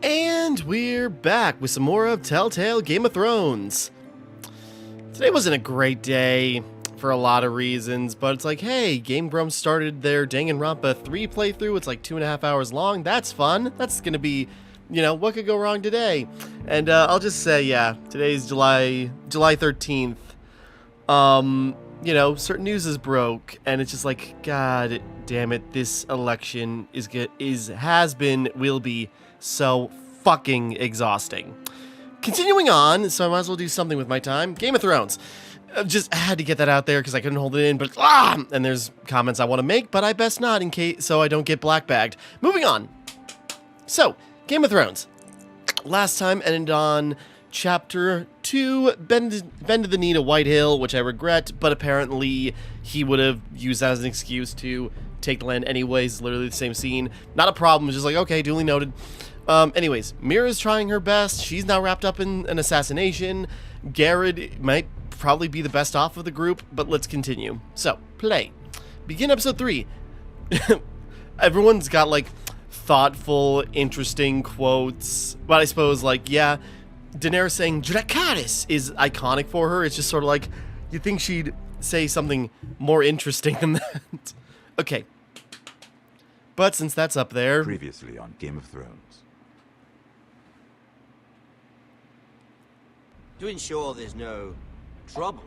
And we're back with some more of Telltale Game of Thrones. Today wasn't a great day for a lot of reasons, but it's like, hey, Game Grumps started their Danganronpa 3 playthrough. It's like 2.5 hours long. That's fun. That's gonna be, you know, what could go wrong today? And I'll just say, yeah, today's July 13th. You know, certain news is broke, and it's just like, God damn it, this election will be so fucking exhausting. Continuing on, so I might as well do something with my time. Game of Thrones. Just had to get that out there because I couldn't hold it in, but and there's comments I want to make, but I best not in case so I don't get blackbagged. Moving on. So, Game of Thrones. Last time ended on Chapter 2, bend to the knee to Whitehill, which I regret, but apparently he would have used that as an excuse to take the land anyways. Literally the same scene. Not a problem, just like, okay, duly noted. Anyways, Mira's trying her best. She's now wrapped up in an assassination. Garrett might probably be the best off of the group, but let's continue. So, play. Begin episode 3. Everyone's got, like, thoughtful, interesting quotes. But I suppose, like, yeah, Daenerys saying Dracarys is iconic for her. It's just sort of like, you think she'd say something more interesting than that. Okay. But since that's up there... Previously on Game of Thrones. To ensure there's no trouble,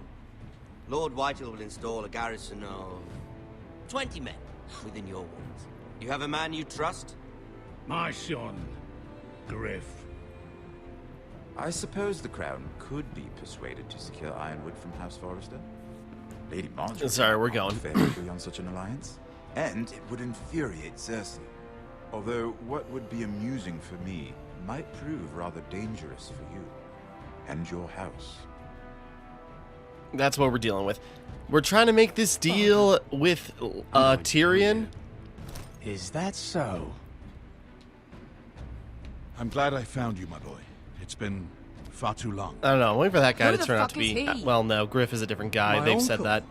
Lord Whitehill will install a garrison of 20 men within your walls. You have a man you trust? My son, Griff. I suppose the Crown could be persuaded to secure Ironwood from House Forrester. Lady Marjorie Sorry, we're going. would fair agree on such an alliance. And it would infuriate Cersei. Although what would be amusing for me might prove rather dangerous for you. And your house. That's what we're dealing with. We're trying to make this deal with Tyrion. Is that so? I'm glad I found you, my boy. It's been far too long. I don't know. I'm waiting for that guy Who to the turn out fuck to is be... he? well, no. Griff is a different guy. My They've said uncle. that.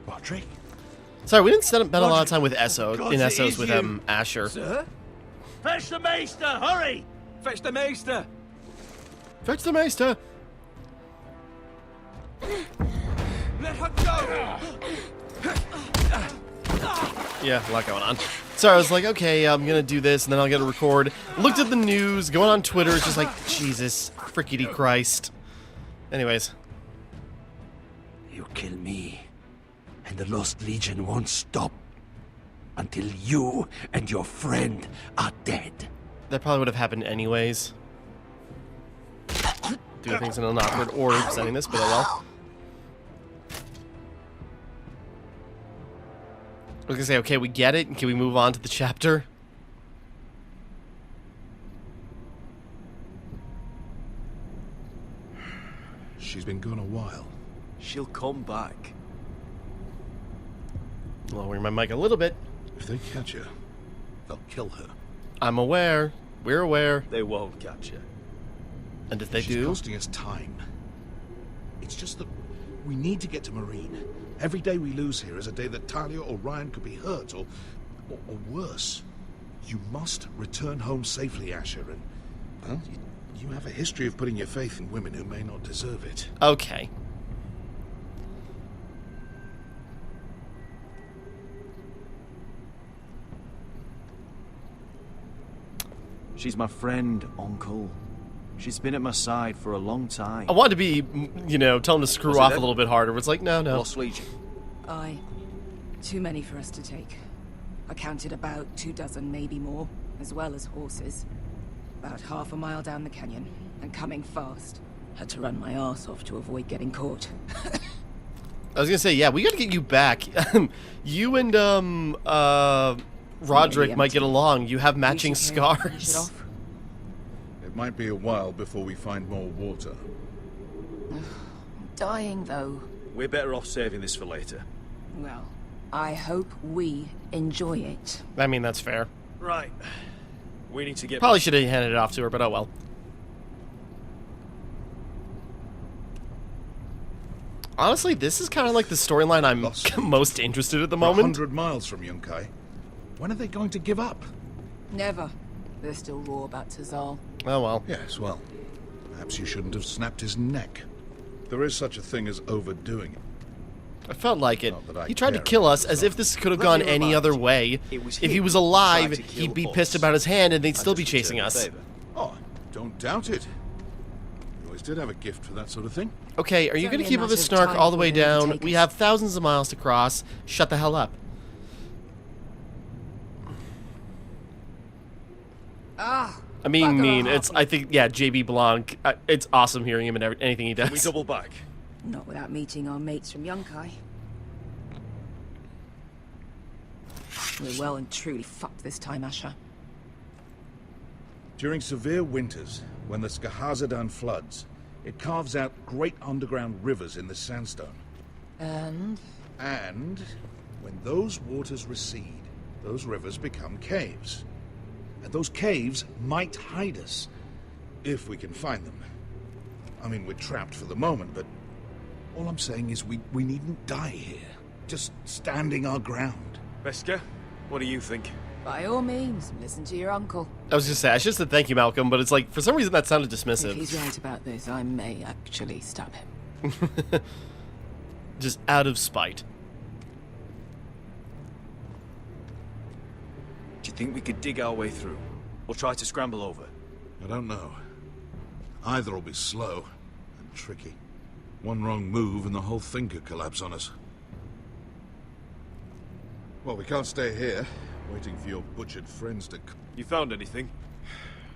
Roderick? Sorry, we didn't spend a lot of time with Esso, God, in it Essos is with you. Asher. Sir? Fetch the Maester! Hurry! Fetch the Maester! Fetch the Maester! Let her go! Yeah, a lot going on. So I was like, okay, I'm gonna do this, and then I'll get a record. Looked at the news, going on Twitter, it's just like, Jesus, frickety Christ. Anyways. You kill me, and the Lost Legion won't stop until you and your friend are dead. That probably would have happened anyways. Doing things in an awkward order, presenting this, but oh well. I was gonna say, okay, we get it. Can we move on to the chapter? She's been gone a while. She'll come back. Lowering my mic a little bit. If they catch her, they'll kill her. I'm aware. We're aware. They won't catch her. And if they She's do... costing us time. It's just that we need to get to Marine. Every day we lose here is a day that Talia or Ryan could be hurt, or worse. You must return home safely, Asher, and, well, you have a history of putting your faith in women who may not deserve it. Okay. She's my friend, Uncle. She's been at my side for a long time. I wanted to be, you know, tell him to screw Was it off a them? little bit harder, but it's like, no. Lost Legion. Aye. Too many for us to take. I counted about 24, maybe more, as well as horses. About half a mile down the canyon, and coming fast. Had to run my arse off to avoid getting caught. I was gonna say, yeah, we gotta get you back. You and, Roderick might get along. You have matching We should finish it scars. off. It might be a while before we find more water. I'm dying, though. We're better off saving this for later. Well, I hope we enjoy it. I mean, that's fair. Right. We need to get... Probably should have handed it off to her, but oh well. Honestly, this is kind of like the storyline I'm most interested in at the We're moment. 100 miles from Yunkai. When are they going to give up? Never. They're still raw about Tazal. Oh well. Yes, well, perhaps you shouldn't have snapped his neck. There is such a thing as overdoing it. I felt like it. Not that I He tried to care kill about us as Tazal. if this could have Let gone me any remind other you, way. it was If he him was who alive, tried to kill he'd be us. pissed about his hand and they'd I still be just chasing returned us. the favor. Oh, don't doubt it. You always did have a gift for that sort of thing. Okay, are you It's going to only a keep up a matter of snark time all the way before they down? overtake We us. have thousands of miles to cross. Shut the hell up. Ah! I mean, bugger off. it's, I think, yeah, JB Blanc, it's awesome hearing him in anything he Can we does. double back? Not without meeting our mates from Yunkai. We're well and truly fucked this time, Asher. During severe winters, when the Skahazadan floods, it carves out great underground rivers in the sandstone. And? And when those waters recede, those rivers become caves. And those caves might hide us, if we can find them. I mean, we're trapped for the moment, but all I'm saying is we needn't die here. Just standing our ground. Beskha, what do you think? By all means, listen to your uncle. I was just saying, I should have said thank you, Malcolm, but it's like, for some reason that sounded If dismissive. he's right about this, I may actually stab him. Just out of spite. Do you think we could dig our way through? Or try to scramble over? I don't know. Either will be slow and tricky. One wrong move and the whole thing could collapse on us. Well, we can't stay here, waiting for your butchered friends to... You found anything?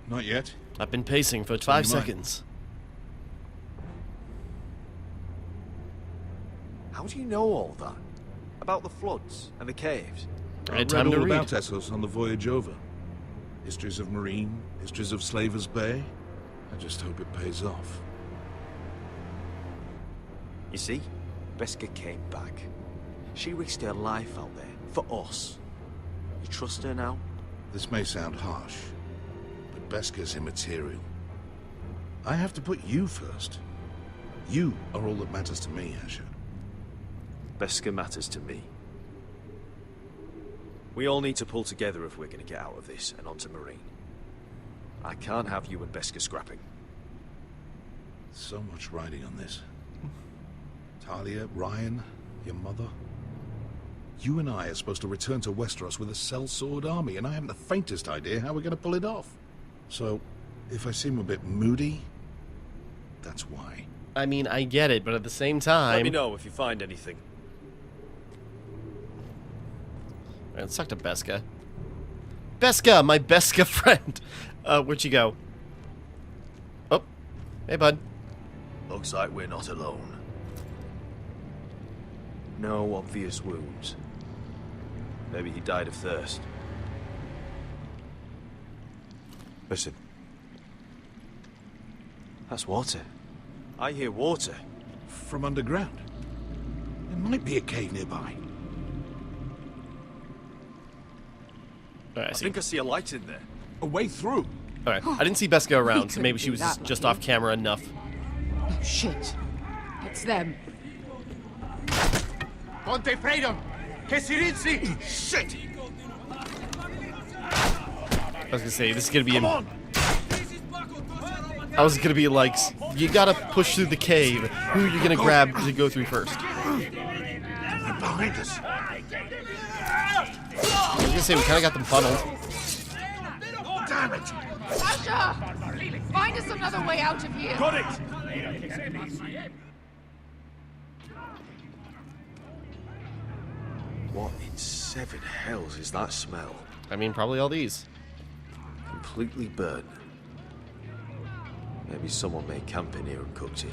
Not yet. I've been pacing for do 5 you mind? seconds. How do you know all that? About the floods and the caves? I I had read time to all read. about Essos on the voyage over. Histories of Marine, histories of Slavers Bay. I just hope it pays off. You see? Beskha came back. She risked her life out there, for us. You trust her now? This may sound harsh, but Beskha's immaterial. I have to put you first. You are all that matters to me, Asher. Beskha matters to me. We all need to pull together if we're going to get out of this and onto Marine. I can't have you and Beskha scrapping. So much riding on this. Talia, Ryan, your mother. You and I are supposed to return to Westeros with a sellsword army, and I haven't the faintest idea how we're going to pull it off. So, if I seem a bit moody, that's why. I mean, I get it, but at the same time... Let me know if you find anything. Alright, let's talk to Beskha. Beskha, my Beskha friend! Where'd you go? Oh. Hey, bud. Looks like we're not alone. No obvious wounds. Maybe he died of thirst. Listen. That's water. I hear water. From underground. There might be a cave nearby. Alright, I I see. think I see a light in there. A way through. Alright, I didn't see Beskha around, so couldn't maybe she be was that just lucky. off camera enough. Oh, shit. It's them. Conte Freedom! Che si rizzi! Shit! I was gonna say, this is gonna be... I was gonna be like, you gotta push through the cave. Who are you gonna grab to go through first? They're behind us. I was gonna say, we kinda got them funneled. Damn it! Asher! Find us another way out of here! Got it! What in seven hells is that smell? I mean, probably all these. Completely burnt. Maybe someone made camp in here and cooked it.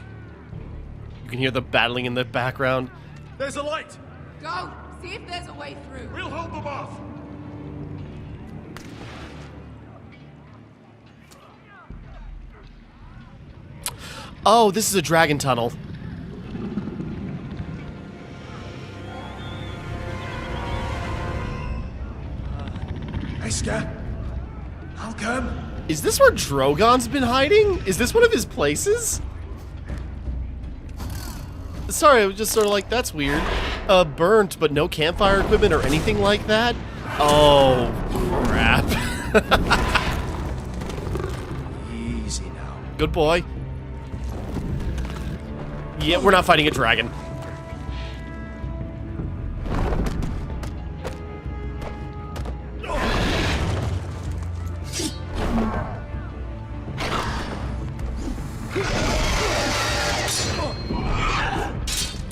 You can hear the battling in the background. There's a light! Go! See if there's a way through. We'll hold them off. Oh, this is a dragon tunnel. Beskha? Malcolm? Is this where Drogon's been hiding? Is this one of his places? Sorry, I was just sort of like, that's weird. Burnt, but no campfire equipment or anything like that? Oh, crap. Good boy. Yeah, we're not fighting a dragon.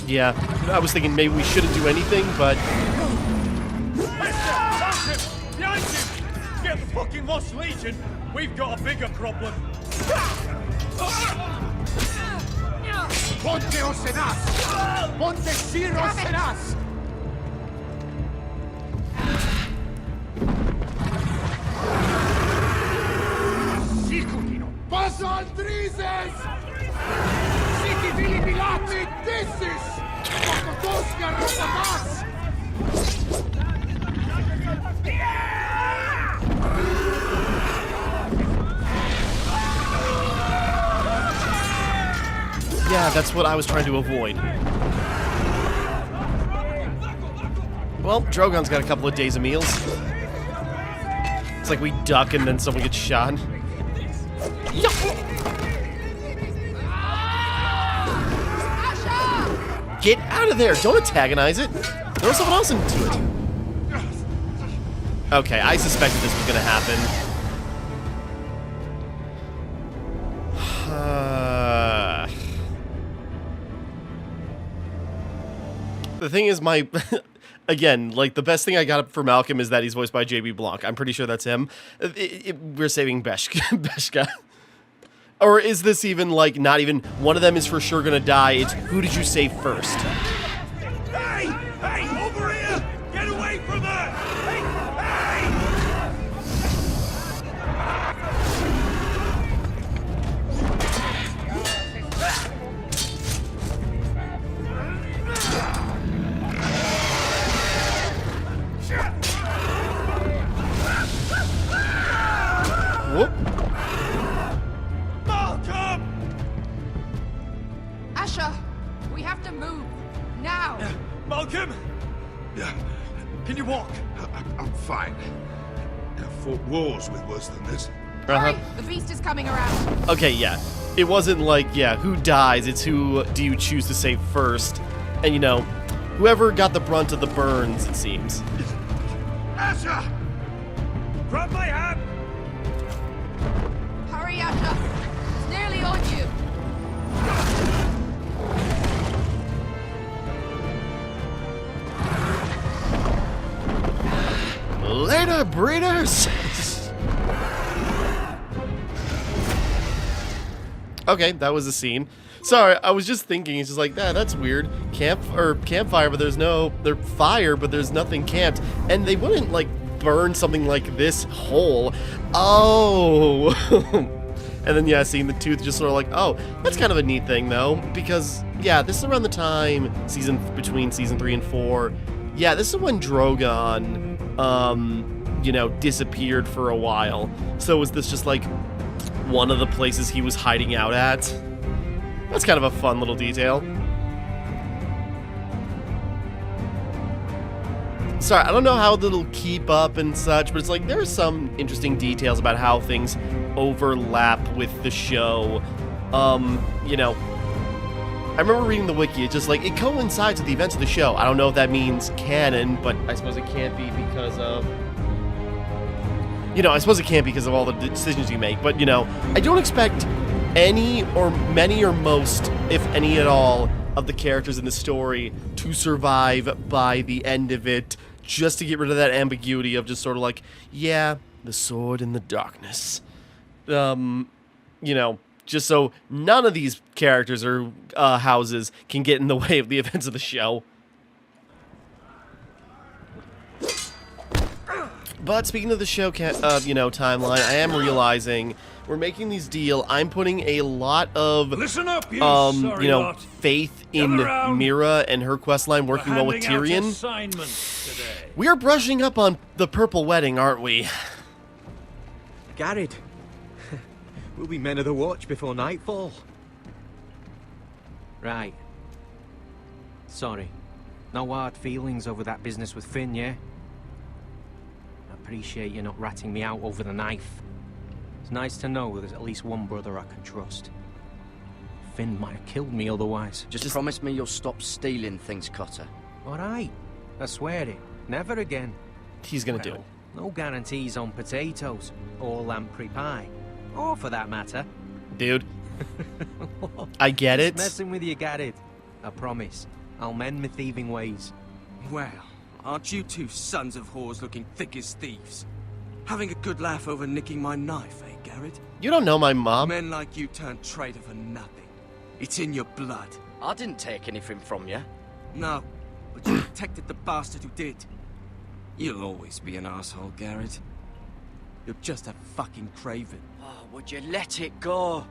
Yeah, I was thinking maybe we shouldn't do anything, but... Behind you! Get the fucking Lost Legion! We've got a bigger problem! Ponteos en us! Ponte Siros en us! Passa Andrises! Siki Vili Pilati Dissis! Kokotoska Rosamas! Yeah, that's what I was trying to avoid. Well, Drogon's got a couple of days of meals. It's like we duck and then someone gets shot. Get out of there! Don't antagonize it! Throw someone else into it! Okay, I suspected this was gonna happen. The thing is, again, like, the best thing I got for Malcolm is that he's voiced by J.B. Blanc. I'm pretty sure that's him. We're saving Beshka. Or is this even, like, not even... One of them is for sure gonna die. It's who did you save first? Hey! Hey! Over here! Get away from her! Hey! Whoop. Asher, we have to move. Now! Malcolm! Yeah, Can you walk? I'm fine. I've fought wars with worse than this. Hurry! The beast is coming around. Okay, yeah. It wasn't like, yeah, who dies, it's who do you choose to save first. And, you know, whoever got the brunt of the burns, it seems. Asher! Grab my hand! Hurry, Asher! It's nearly on you. Later, breeders! Okay, that was the scene. Sorry, I was just thinking, it's just like, that's weird. Campfire, but there's fire, but there's nothing camped. And they wouldn't, like, burn something like this whole. Oh! And then, yeah, seeing the tooth just sort of like, oh, that's kind of a neat thing, though. Because, yeah, this is around the time, between season 3 and 4. Yeah, this is when Drogon, you know, disappeared for a while. So was this just, like, one of the places he was hiding out at? That's kind of a fun little detail. Sorry, I don't know how it'll keep up and such, but it's like there are some interesting details about how things overlap with the show. You know, I remember reading the wiki, it's just like, it coincides with the events of the show. I don't know if that means canon, but I suppose it can't be because of... You know, I suppose it can't because of all the decisions you make, but, you know, I don't expect any or many or most, if any at all, of the characters in the story to survive by the end of it, just to get rid of that ambiguity of just sort of like, yeah, the sword in the darkness. You know, just so none of these characters or houses can get in the way of the events of the show. But speaking of the show, you know, timeline, I am realizing we're making these deal. I'm putting a lot of, Listen up, you you know, lot. faith in Mira and her questline working well with Tyrion. Today. We are brushing up on the Purple Wedding, aren't we? Garrett, we'll be men of the watch before nightfall. Right. Sorry. No hard feelings over that business with Finn, yeah? I appreciate you not ratting me out over the knife. It's nice to know there's at least one brother I can trust. Finn might have killed me otherwise. Just promise me you'll stop stealing things, Cotter. Alright, I swear it. Never again. He's gonna do it. No guarantees on potatoes, or lamprey pie. Or for that matter. Dude. I get it. Just messing with you, get it. I promise. I'll mend my thieving ways. Well, aren't you two sons of whores looking thick as thieves? Having a good laugh over nicking my knife, eh, Garrett? You don't know my mom. Men like you turn traitor for nothing. It's in your blood. I didn't take anything from you. No, but you protected the bastard who did. You'll always be an asshole, Garrett. You're just a fucking craven. Oh, would you let it go?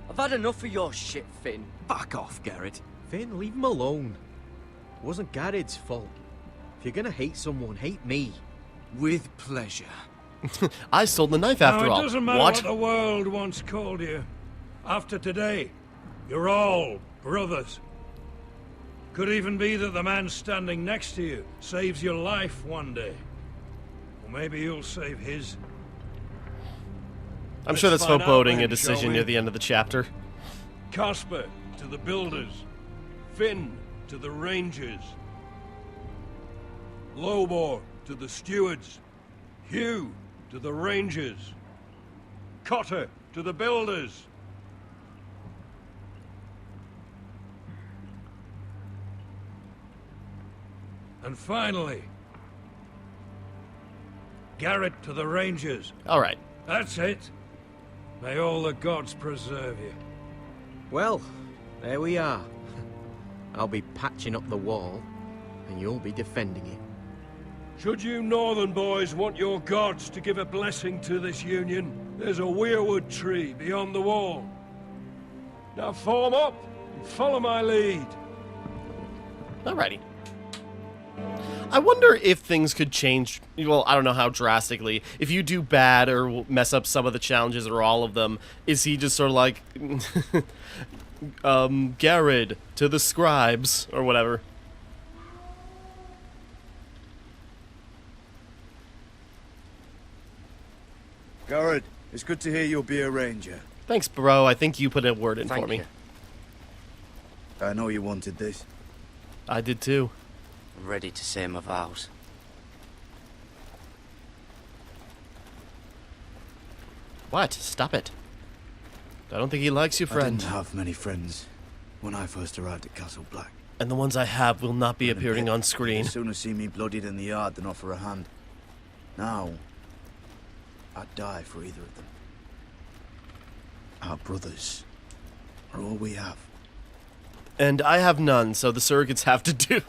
I've had enough of your shit, Finn. Fuck off, Garrett. Finn, leave him alone. It wasn't Garrett's fault. If you're gonna hate someone, hate me. With pleasure. I stole the knife after now, all. it doesn't matter What? what the world once called you. After today, you're all brothers. Could even be that the man standing next to you saves your life one day. Or maybe you'll save his. I'm sure that's Let's find out foreboding a then, decision shall we? near the end of the chapter. Casper to the builders. Finn to the rangers. Lobor to the stewards. Hugh to the rangers. Cotter to the builders. And finally, Garrett to the rangers. All right. That's it. May all the gods preserve you. Well, there we are. I'll be patching up the wall, and you'll be defending it. Should you northern boys want your gods to give a blessing to this union, there's a weirwood tree beyond the wall. Now form up and follow my lead. Alrighty. I wonder if things could change. Well, I don't know how drastically. If you do bad or mess up some of the challenges or all of them, is he just sort of like, Garrett to the scribes or whatever? Garrett, it's good to hear you'll be a ranger. Thanks, bro. I think you put a word in Thank for me. you. I know you wanted this. I did too. I'm ready to say my vows. What? Stop it. I don't think he likes you, I friend. didn't have many friends when I first arrived at Castle Black. And the ones I have will not be But in appearing bed, on screen. They'd sooner see me bloodied in the yard than offer a hand. Now, I'd die for either of them. Our brothers are all we have. And I have none, so the surrogates have to do.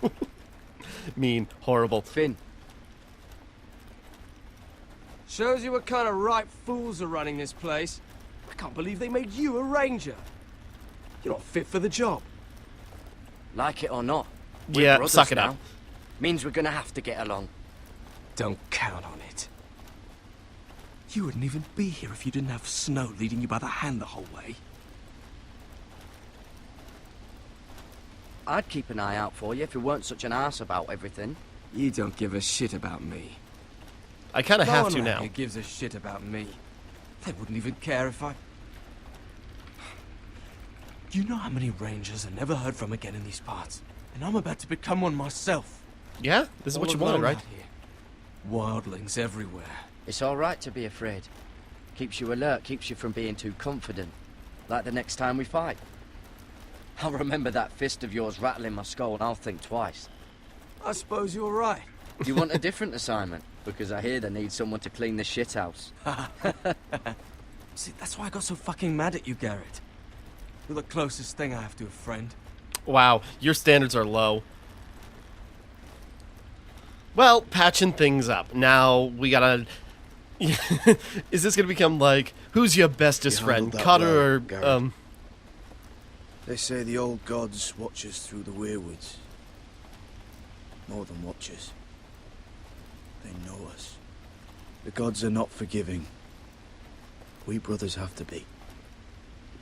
Mean, horrible. Finn. Shows you what kind of ripe fools are running this place. I can't believe they made you a ranger. You're not fit for the job. Like it or not. We're Yeah, brothers suck it now. up. Means we're gonna have to get along. Don't count on it. You wouldn't even be here if you didn't have Snow leading you by the hand the whole way. I'd keep an eye out for you if you weren't such an arse about everything. You don't give a shit about me. I kind of No have one to out now. here gives a shit about me. They wouldn't even care if I... Do you know how many rangers I never heard from again in these parts? And I'm about to become one myself. Yeah? This is what All you wanted, alone right? out here. Wildlings everywhere. It's all right to be afraid. Keeps you alert, keeps you from being too confident. Like the next time we fight. I'll remember that fist of yours rattling my skull and I'll think twice. I suppose you're right. You want a different assignment? Because I hear they need someone to clean the shithouse. See, that's why I got so fucking mad at you, Garrett. You're the closest thing I have to a friend. Wow, your standards are low. Well, patching things up. Now, we gotta... Is this gonna become like, who's your bestest You friend? handled that Cotter well, or, Garrett. They say the old gods watch us through the weirwoods. More than watch us. They know us. The gods are not forgiving. We brothers have to be.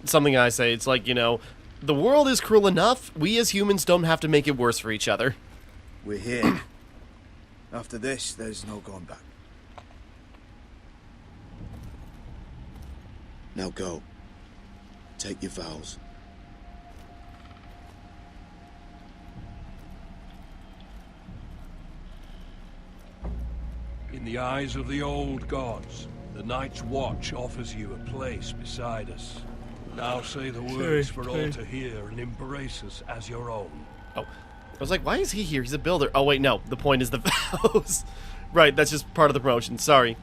something I say. It's like, you know, the world is cruel enough. We as humans don't have to make it worse for each other. We're here. After this, there's no going back. Now go. Take your vows. In the eyes of the old gods, the Night's Watch offers you a place beside us. Now say the words for all to hear and embrace us as your own. Oh, I was like, why is he here? He's a builder. Oh wait, no. The point is the vows. Right, that's just part of the promotion. Sorry.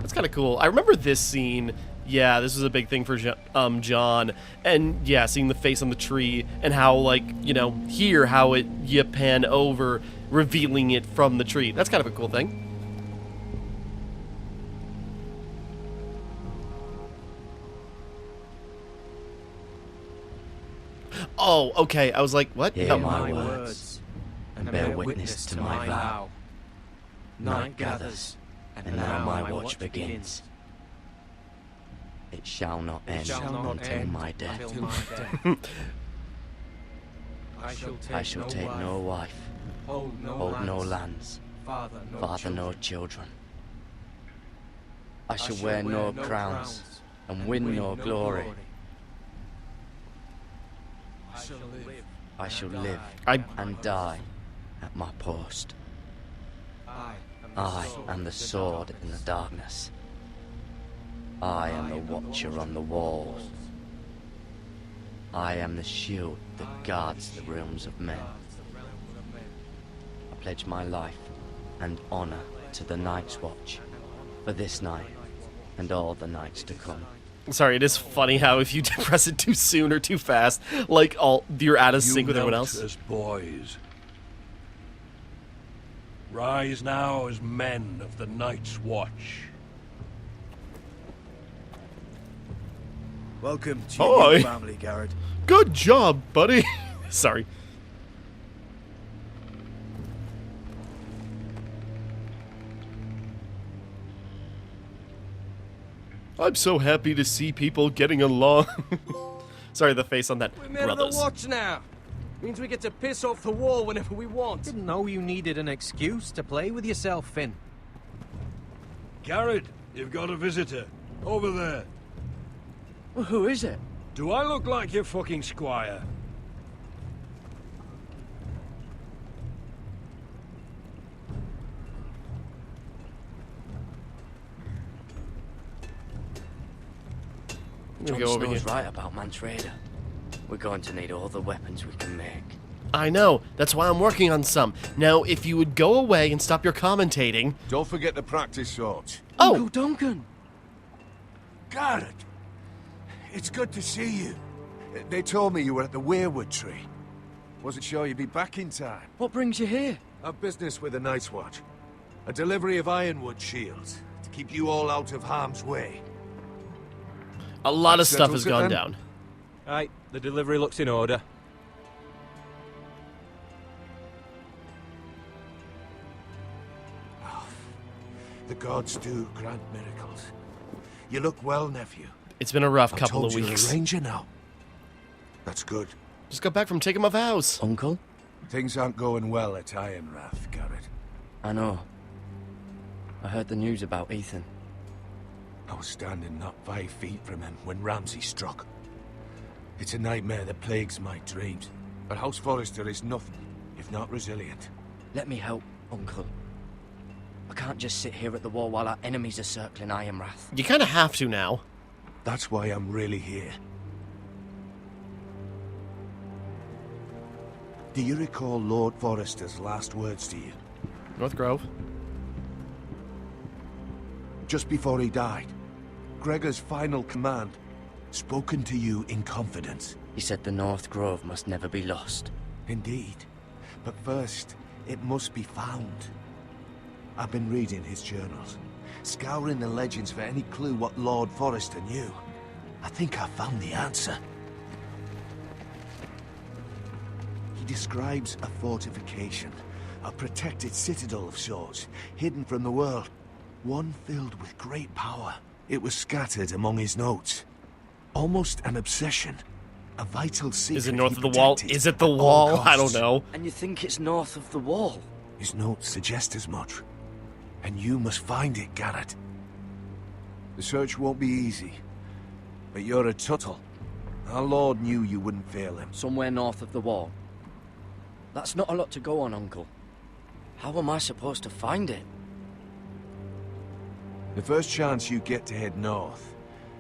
That's kind of cool. I remember this scene. Yeah, this was a big thing for John. And yeah, seeing the face on the tree and how, like, you know, here how you pan over, revealing it from the tree. That's kind of a cool thing. Oh, okay. I was like, what? Hear Oh. my words, and bear witness to my vow. Night gathers, and now my watch begins. It shall not end until my death. I shall take no wife, hold no lands, father no children. I shall wear no crowns, and win no glory. I shall live and die at my post. I am the sword in the darkness. I am the watcher on the walls. I am the shield that guards the realms of men. I pledge my life and honor to the Night's Watch for this night and all the nights to come. Sorry, it is funny how if you press it too soon or too fast, like you're out of sync with everyone else. As boys. Rise now as men of the Night's Watch. Welcome to your Hi. new family, Garrett. Good job, buddy. Sorry. I'm so happy to see people getting along. Sorry, the face on that. We're men of the watch now. Means we get to piss off the wall whenever we want. Didn't know you needed an excuse to play with yourself, Finn. Garrett, you've got a visitor. Over there. Well, who is it? Do I look like your fucking squire? Let me Jon go over Snow's here. right about Mantraider. We're going to need all the weapons we can make. I know. That's why I'm working on some. Now, if you would go away and stop your commentating. Don't forget to practice swords. Oh! Uncle Duncan! Garrett! It's good to see you. They told me you were at the Weirwood tree. Wasn't sure you'd be back in time. What brings you here? A business with the Night's Watch. A delivery of ironwood shields to keep you all out of harm's way. A lot of That stuff has settles it, gone then? down. Right, the delivery looks in order. The gods do grant miracles. You look well, nephew. It's been a rough I've couple told of you weeks. You're a ranger now. That's good. Just got back from taking my vows. Uncle? Things aren't going well at Ironrath, Garrett. I know. I heard the news about Ethan. I was standing not 5 feet from him when Ramsay struck. It's a nightmare that plagues my dreams. But House Forrester is nothing if not resilient. Let me help, Uncle. I can't just sit here at the wall while our enemies are circling Ironrath. You kind of have to now. That's why I'm really here. Do you recall Lord Forrester's last words to you? North Grove. Just before he died, Gregor's final command, spoken to you in confidence. He said the North Grove must never be lost. Indeed. But first, it must be found. I've been reading his journals, scouring the legends for any clue what Lord Forrester knew. I think I found the answer. He describes a fortification, a protected citadel of sorts, hidden from the world, one filled with great power. It was scattered among his notes. Almost an obsession. A vital secret. Is it north he of the wall? protected Is it the at all wall? I don't costs. know. And you think it's north of the wall? His notes suggest as much. And you must find it, Garrett. The search won't be easy. But you're a Tuttle. Our Lord knew you wouldn't fail him. Somewhere north of the wall. That's not a lot to go on, Uncle. How am I supposed to find it? The first chance you get to head north,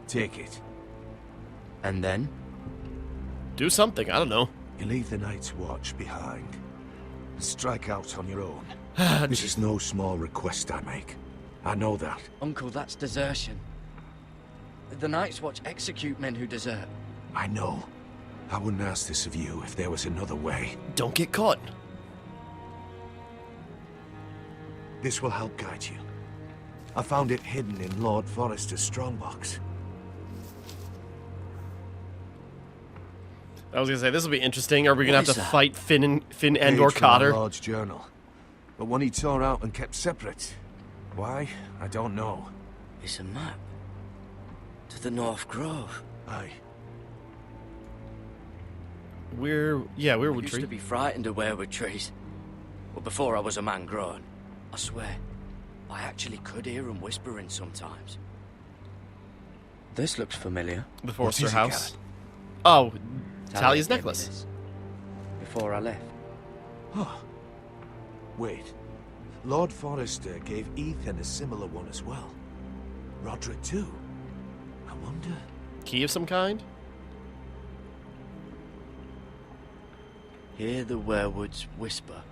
take it. And then? Do something, I don't know. You leave the Night's Watch behind. And strike out on your own. This is no small request I make. I know that. Uncle, that's desertion. The Night's Watch execute men who desert. I know. I wouldn't ask this of you if there was another way. Don't get caught. This will help guide you. I found it hidden in Lord Forrester's strongbox. I was gonna say, this will be interesting. Are we gonna What have to is that? fight Finn and Page or from our Cotter? Lord's journal. But one he tore out and kept separate. Why? I don't know. It's a map. To the North Grove. Aye. We're I used weirwood to tree. be frightened of weirwood trees. Well, before I was a man grown. I swear. I actually could hear them whispering sometimes. This looks familiar. The What Forster is it, house. Garrett? Oh, Talia Talia's gave me necklace. this before I left. Huh. Wait. Lord Forrester gave Ethan a similar one as well. Roderick too. I wonder... Key of some kind? Hear the werewoods whisper.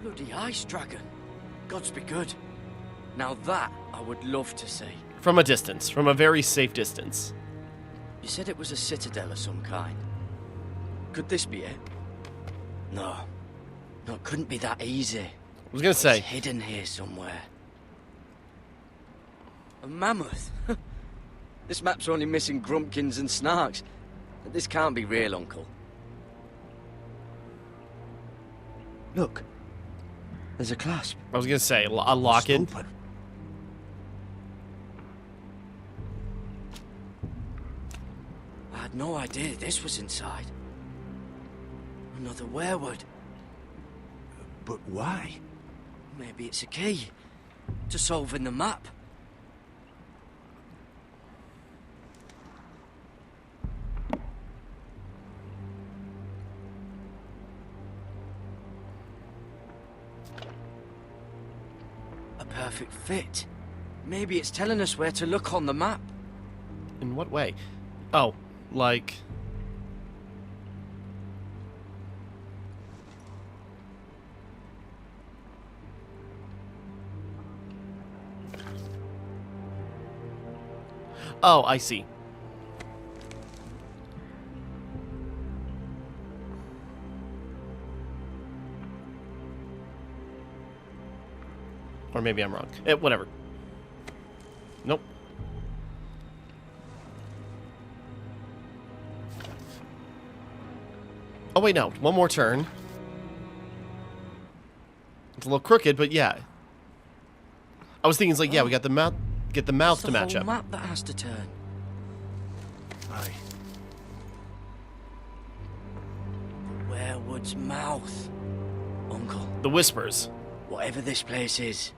Bloody ice dragon. Gods be good. Now that I would love to see. From a distance. From a very safe distance. You said it was a citadel of some kind. Could this be it? No. No, it couldn't be that easy. I was gonna say. It's hidden here somewhere. A mammoth? This map's only missing grumpkins and snarks. This can't be real, Uncle. Look. There's a clasp. I was gonna say, a locket. Open. I had no idea this was inside. Another werewood. But why? Maybe it's a key to solving the map. A perfect fit. Maybe it's telling us where to look on the map. In what way? Oh, like... Oh, I see. Or maybe I'm wrong. Whatever. Nope. Oh wait, no. One more turn. It's a little crooked, but yeah. I was thinking it's like, yeah, we got the mouth. Get the mouth to match the up. whole map that has to turn. Aye. The werewood's mouth. Uncle, The whispers. whatever this place is,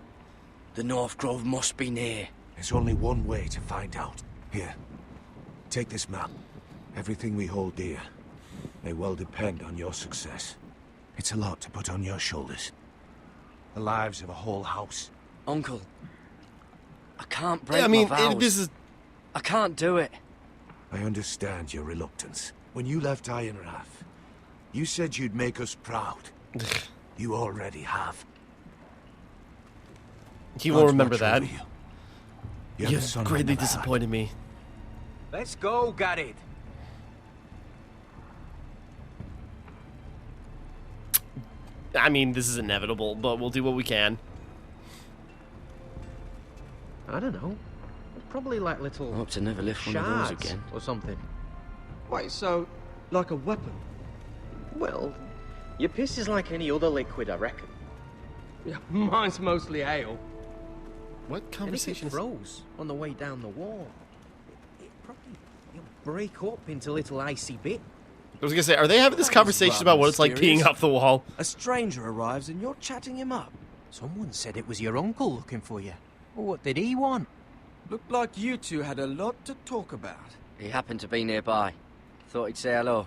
the North Grove must be near. There's only one way to find out. Here. Take this map. Everything we hold dear may well depend on your success. It's a lot to put on your shoulders. The lives of a whole house. Uncle, I can't break Yeah, I mean, my vows. this is... I can't do it. I understand your reluctance. When you left Ironrath, you said you'd make us proud. You already have. He will God's remember watch that. over you. You're You the son I greatly never had. disappointed me. Let's go, Garrett. I mean, this is inevitable, but we'll do what we can. I don't know. Probably like little I hope to never lift one of those shards again. or something. Wait, so, like a weapon? Well, your piss is like any other liquid, I reckon. Yeah, mine's mostly ale. What And if conversation it is... froze on the way down the wall, it probably break up into little icy bits. I was gonna say, are they having this conversation about what it's like peeing off the wall? A stranger arrives and you're chatting him up. Someone said it was your uncle looking for you. Well, what did he want? Looked like you two had a lot to talk about. He happened to be nearby. Thought he'd say hello.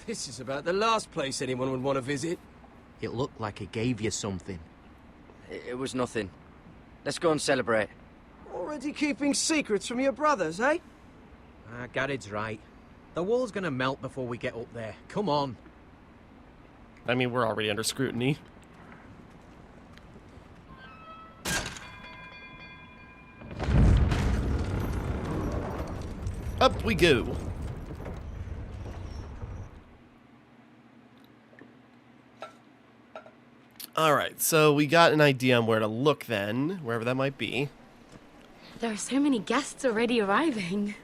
This is about the last place anyone would want to visit. It looked like he gave you something. It was nothing. Let's go and celebrate. Already keeping secrets from your brothers, eh? Gared's right. The wall's gonna melt before we get up there. Come on. I mean, we're already under scrutiny. Up we go. Alright, so we got an idea on where to look then, wherever that might be. There are so many guests already arriving.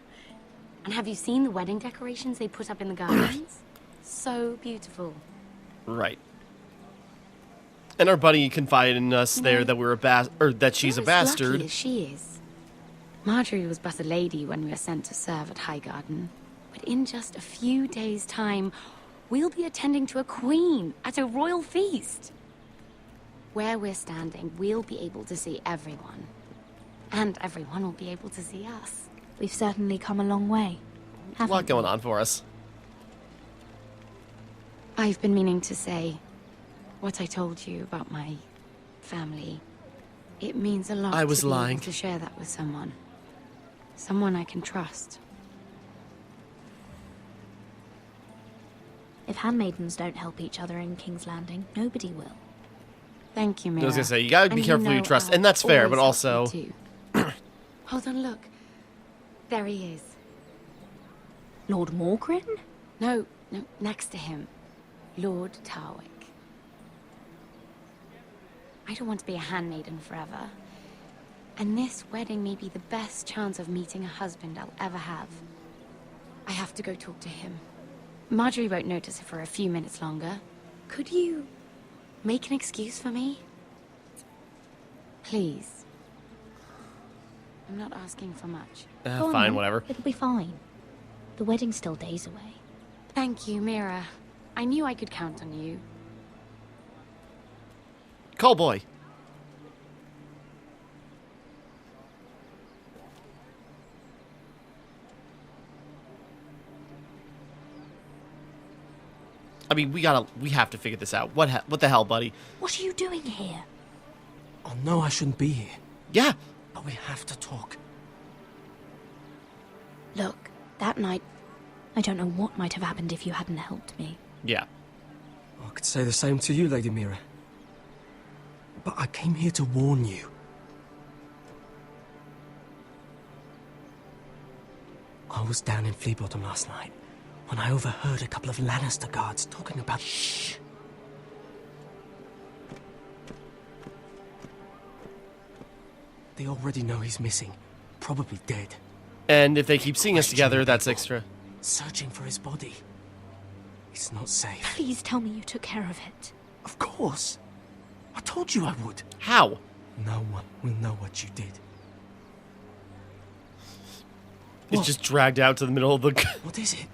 And have you seen the wedding decorations they put up in the gardens? So beautiful. Right. And our buddy confided in us there that we're that she's a bastard. Lucky as she is. Marjorie was but a lady when we were sent to serve at Highgarden. But in just a few days' time, we'll be attending to a queen at a royal feast. Where we're standing, we'll be able to see everyone. And everyone will be able to see us. We've certainly come a long way. A lot going on for us. I've been meaning to say what I told you about my family. It means a lot I was to be lying. able to share that with someone. Someone I can trust. If handmaidens don't help each other in King's Landing, nobody will. Thank you, Mira. I was gonna say, you gotta be And careful who you know trust, I'll and that's fair, but always help also... you too. Hold on, look. There he is. Lord Morgrin? No, next to him. Lord Tarwick. I don't want to be a handmaiden forever. And this wedding may be the best chance of meeting a husband I'll ever have. I have to go talk to him. Marjorie won't notice it for a few minutes longer. Could you make an excuse for me? Please. I'm not asking for much. Go on Fine, then. whatever. It'll be fine. The wedding's still days away. Thank you, Mira. I knew I could count on you. Call boy. I mean, we have to figure this out. What the hell, buddy? What are you doing here? Oh no, I shouldn't be here. Yeah. But we have to talk. Look, that night, I don't know what might have happened if you hadn't helped me. Yeah. I could say the same to you, Lady Mira. But I came here to warn you. I was down in Fleabottom last night when I overheard a couple of Lannister guards talking about... Shh! They already know he's missing. Probably dead. And if they keep seeing us together, that's extra. Searching for his body. It's not safe. Please tell me you took care of it. Of course. I told you I would. How? No one will know what you did. It's just dragged out to the middle of the... What is it?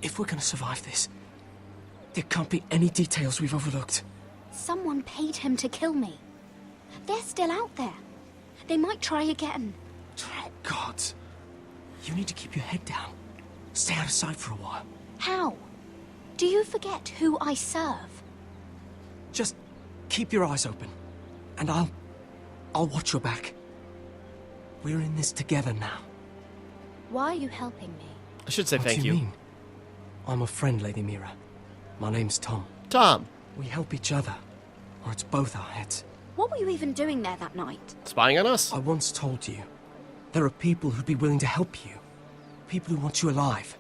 If we're gonna survive this, there can't be any details we've overlooked. Someone paid him to kill me. They're still out there. They might try again. Oh, God. You need to keep your head down. Stay out of sight for a while. How? Do you forget who I serve? Just keep your eyes open. And I'll watch your back. We're in this together now. Why are you helping me? I should say What thank do you. you mean? I'm a friend, Lady Mira. My name's Tom. Tom. We help each other, or it's both our heads. What were you even doing there that night? Spying on us? I once told you, there are people who'd be willing to help you. People who want you alive.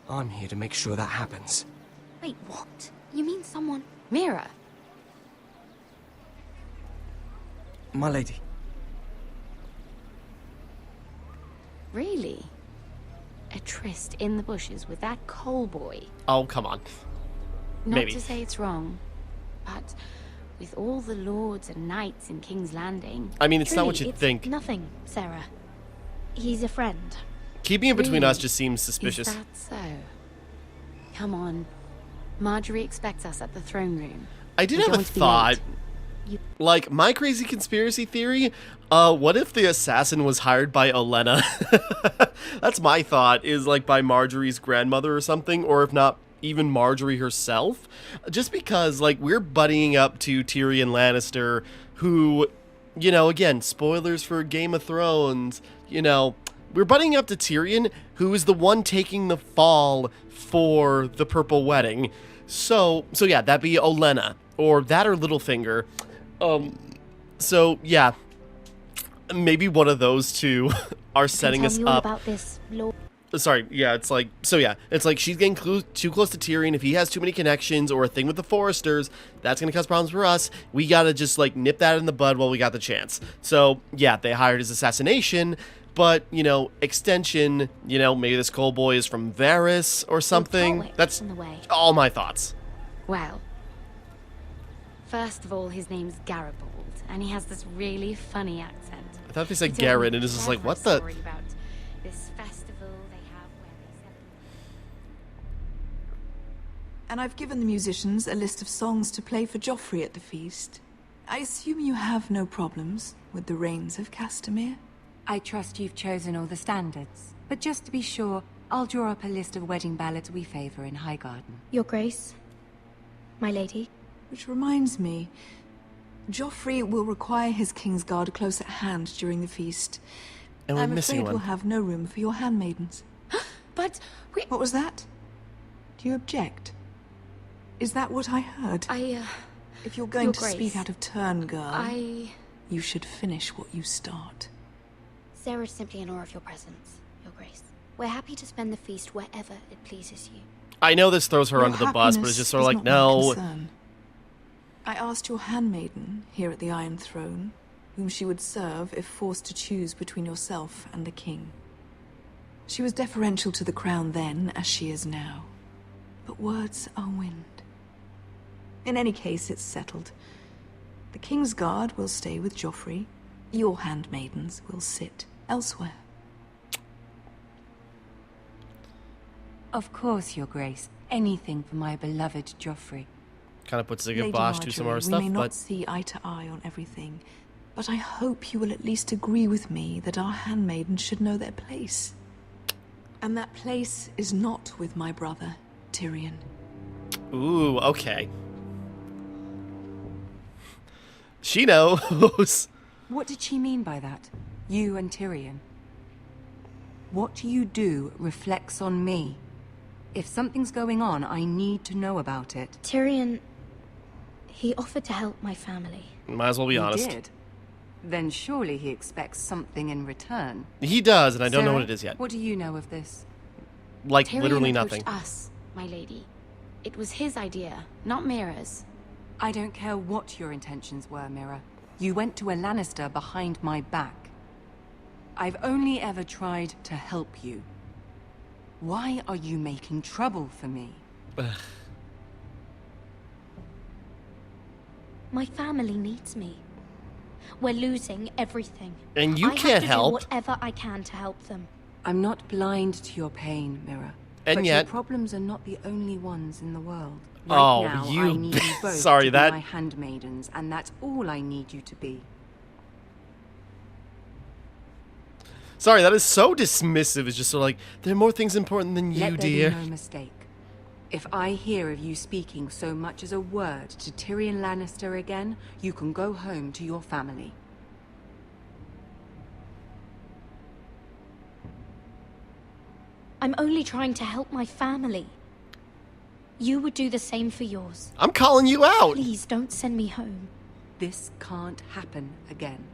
I'm here to make sure that happens. Wait, what? You mean someone... Mira. My lady. Really? A tryst in the bushes with that coal boy? Oh, come on. Not Maybe. to say it's wrong, but with all the lords and knights in King's Landing... I mean, it's not Truly, what you'd it's think. nothing, Sarah. He's a friend. Keeping it between Really? us just seems suspicious. Is that so? Come on. Marjorie expects us at the throne room. I did We have don't a want to be thought. late. Like, my crazy conspiracy theory, what if the assassin was hired by Olenna? That's my thought, is like by Marjorie's grandmother or something, or if not, even Marjorie herself. Just because, like, we're buddying up to Tyrion Lannister, who, you know, again, spoilers for Game of Thrones, you know, we're buddying up to Tyrion, who is the one taking the fall for the Purple Wedding. So yeah, that'd be Olenna, or that or Littlefinger. So yeah, maybe one of those two are setting us Tell me all up. about this, Lord. Sorry, yeah, it's like, so yeah, it's like she's getting too close to Tyrion. If he has too many connections or a thing with the Foresters, that's gonna cause problems for us. We gotta just like nip that in the bud while we got the chance. So yeah, they hired his assassination, but, you know, extension, you know, maybe this Cole boy is from Varys or something. That's on the way. all my thoughts. Well, first of all, his name's Garibaldi, and he has this really funny accent. I thought they said He told me Garrett, and it's just like, clever what the? story about this festival they have where they celebrate. And I've given the musicians a list of songs to play for Joffrey at the feast. I assume you have no problems with the Rains of Castamere? I trust you've chosen all the standards. But just to be sure, I'll draw up a list of wedding ballads we favor in Highgarden. Your Grace, my lady. Which reminds me, Joffrey will require his Kingsguard close at hand during the feast. And we're I'm missing afraid one. we'll have no room for your handmaidens. But What was that? Do you object? Is that what I heard? If you're going Your to Grace, speak out of turn, girl, I... you should finish what you start. Sarah's simply in awe of your presence, Your Grace. We're happy to spend the feast wherever it pleases you. I know this throws her Your under the bus, but it's happiness just sort of is like, not my no. concern. I asked your handmaiden here at the Iron Throne whom she would serve if forced to choose between yourself and the king. She was deferential to the crown then, as she is now. But words are wind. In any case, it's settled. The Kingsguard will stay with Joffrey. Your handmaidens will sit elsewhere. of course, Your Grace. Anything for my beloved Joffrey. Kind of puts a Lady good bosh to some of our Marjorie, stuff, we may not but see eye to eye on everything, but I hope you will at least agree with me that our handmaidens should know their place. And that place is not with my brother, Tyrion. ooh, okay. She knows. What did she mean by that? You and Tyrion? What you do reflects on me. If something's going on, I need to know about it. Tyrion... he offered to help my family. Might as well be honest. He did? Then surely he expects something in return. He does, and I don't know Sarah, what it is yet. What do you know of this? Like, Tyrion literally approached nothing. us, my lady. It was his idea, not Mira's. I don't care what your intentions were, Mira. You went to a Lannister behind my back. I've only ever tried to help you. Why are you making trouble for me? My family needs me. We're losing everything. And you I can't have to help. do whatever I can to help them. I'm not blind to your pain, Mira. And but yet- your problems are not the only ones in the world. Oh, Right now, you- I need you both Sorry, to that- be my handmaidens, and that's all I need you to be. Sorry, that is so dismissive. It's just sort of like, there are more things important than you, Let there dear. be no mistake. If I hear of you speaking so much as a word to Tyrion Lannister again, you can go home to your family. I'm only trying to help my family. You would do the same for yours. I'm calling you out. Please don't send me home. This can't happen again.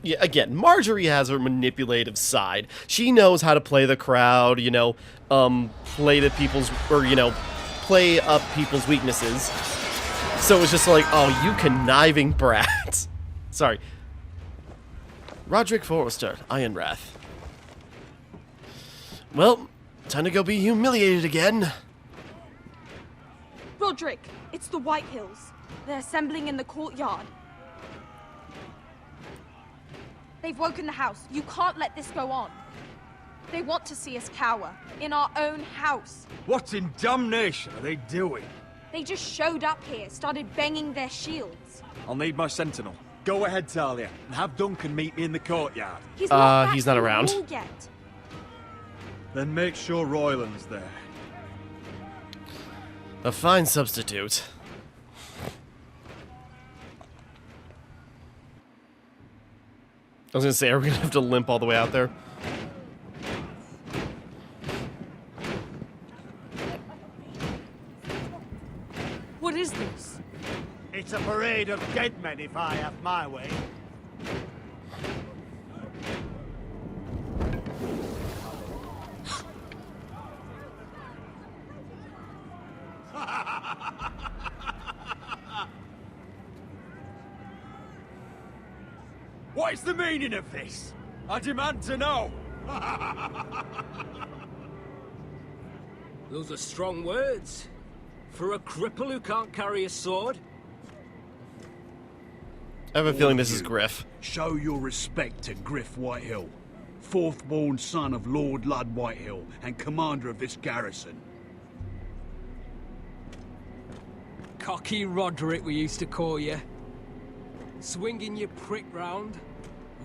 Yeah, again, Marjorie has her manipulative side. She knows how to play the crowd, you know, play to people's, or, you know, play up people's weaknesses. So it's just like, oh, you conniving brats. Sorry. Roderick Forrester, Ironwrath. Well, time to go be humiliated again. Roderick, it's the White Hills. They're assembling in the courtyard. They've woken the house. You can't let this go on. They want to see us cower, in our own house. What in damnation are they doing? They just showed up here, started banging their shields. I'll need my sentinel. Go ahead, Talia, and have Duncan meet me in the courtyard. He's not around. Yet. Then make sure Royland's there. A fine substitute. I was gonna say, are we gonna have to limp all the way out there? What is this? It's a parade of dead men, if I have my way. What is the meaning of this? I demand to know. Those are strong words. For a cripple who can't carry a sword? I have a feeling this is Griff. Show your respect to Griff Whitehill, fourth-born son of Lord Ludd Whitehill and commander of this garrison. Cocky Roderick, we used to call you. Swinging your prick round,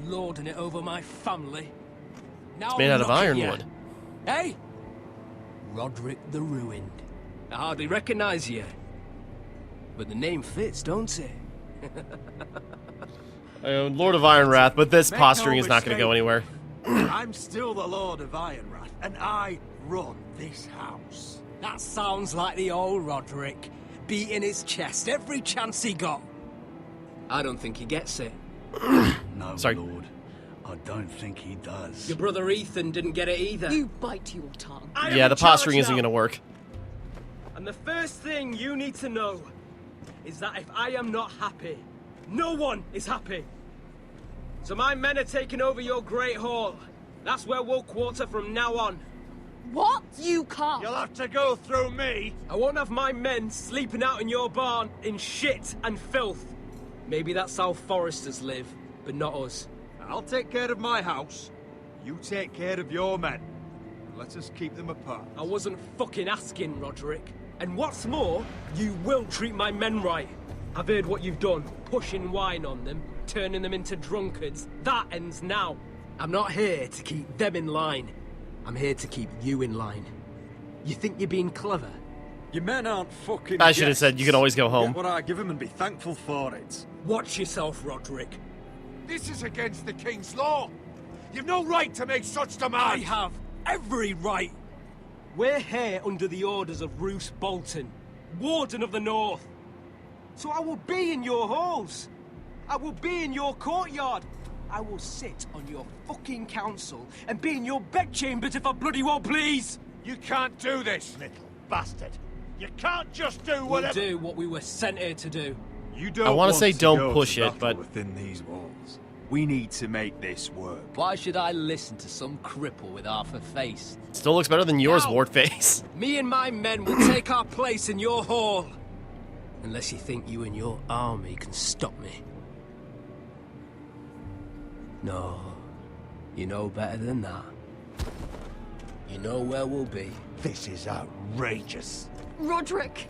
lording it over my family. Now It's made out of look at ironwood. ya. Hey? Roderick the Ruined. I hardly recognize you. But the name fits, don't it? Lord of Ironwrath, but this Make posturing no is not going to go mistake. anywhere. I'm still the Lord of Ironwrath, and I run this house. That sounds like the old Roderick, beating his chest every chance he got. I don't think he gets it. No, Sorry. Lord. I don't think he does. Your brother Ethan didn't get it either. You bite your tongue. Yeah, the posturing isn't going to work. And the first thing you need to know is that if I am not happy, no one is happy. So my men are taking over your Great Hall. That's where we'll quarter from now on. What? You can't. You'll have to go through me. I won't have my men sleeping out in your barn in shit and filth. Maybe that's how foresters live, but not us. I'll take care of my house. You take care of your men. Let us keep them apart. I wasn't fucking asking, Roderick. And what's more, you will treat my men right. I've heard what you've done, pushing wine on them, turning them into drunkards. That ends now. I'm not here to keep them in line. I'm here to keep you in line. You think you're being clever? Your men aren't fucking I should have said you can always go home. Get what I give them and be thankful for it. Watch yourself, Roderick. This is against the King's law. You've no right to make such demands. I have every right. We're here under the orders of Roose Bolton, Warden of the North. So I will be in your halls. I will be in your courtyard. I will sit on your fucking council and be in your bedchambers if I bloody well please. You can't do this, little bastard. You can't just do We'll whatever. do what we were sent here to do. You don't I want to say to don't go push to it, battle but within these walls. We need to make this work. Why should I listen to some cripple with half a face? still looks better than yours, Now, Wartface. Me and my men will take our place in your hall. Unless you think you and your army can stop me. No, you know better than that. You know where we'll be. This is outrageous. Roderick,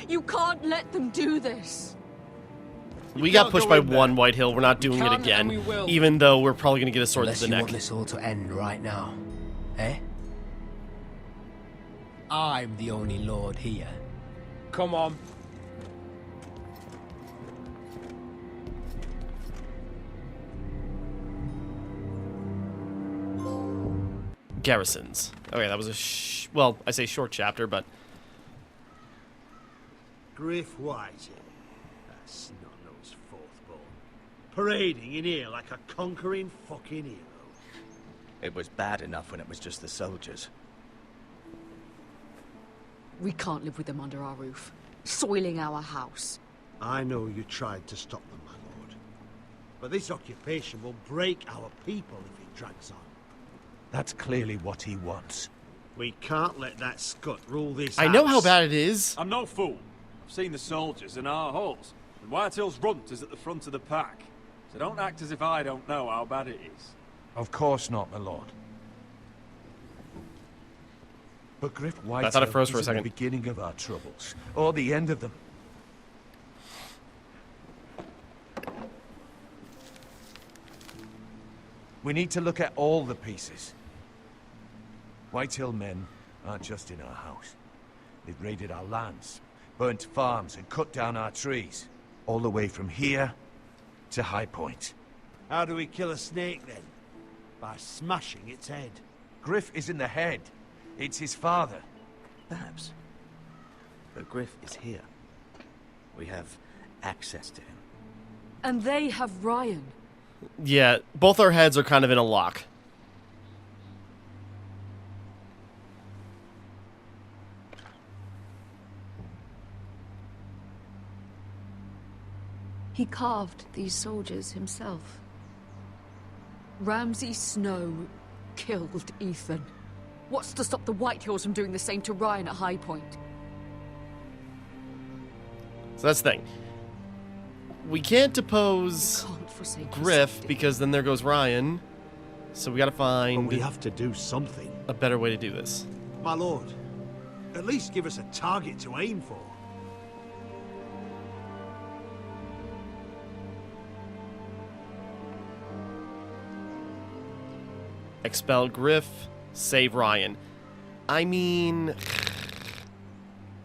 you can't let them do this. We got can't pushed go by in there. one Whitehill. We're not doing it can and again. we will. Even though we're probably going to get a sword Unless to the you neck. want this all to end right now, eh? I'm the only lord here. Come on. Garrisons. Okay, that was a well, I say short chapter, but Griff Whitehill. That's not those fourth-born. Parading in here like a conquering fucking hero. It was bad enough when it was just the soldiers. We can't live with them under our roof, soiling our house. I know you tried to stop them, my lord. But this occupation will break our people if it drags on. That's clearly what he wants. We can't let that scut rule this I know how house. bad it is. I'm no fool. I've seen the soldiers in our halls, and Whitehill's runt is at the front of the pack. So don't act as if I don't know how bad it is. Of course not, my lord. But Griff I White thought it froze for a isn't second. the beginning of our troubles, or the end of them. We need to look at all the pieces. Whitehill men aren't just in our house. They've raided our lands, burnt farms, and cut down our trees. All the way from here to High Point. How do we kill a snake, then? By smashing its head. Griff isn't the head. It's his father. Perhaps. But Griff is here. We have access to him. And they have Ryan. Yeah, both our heads are kind of in a lock. He carved these soldiers himself. Ramsay Snow killed Ethan. What's to stop the Whitehills from doing the same to Ryan at High Point? So that's the thing. We can't depose Griff because then there goes Ryan. So we gotta find... But we have to do something. A better way to do this. My lord, at least give us a target to aim for. Expel Griff, save Ryan. I mean...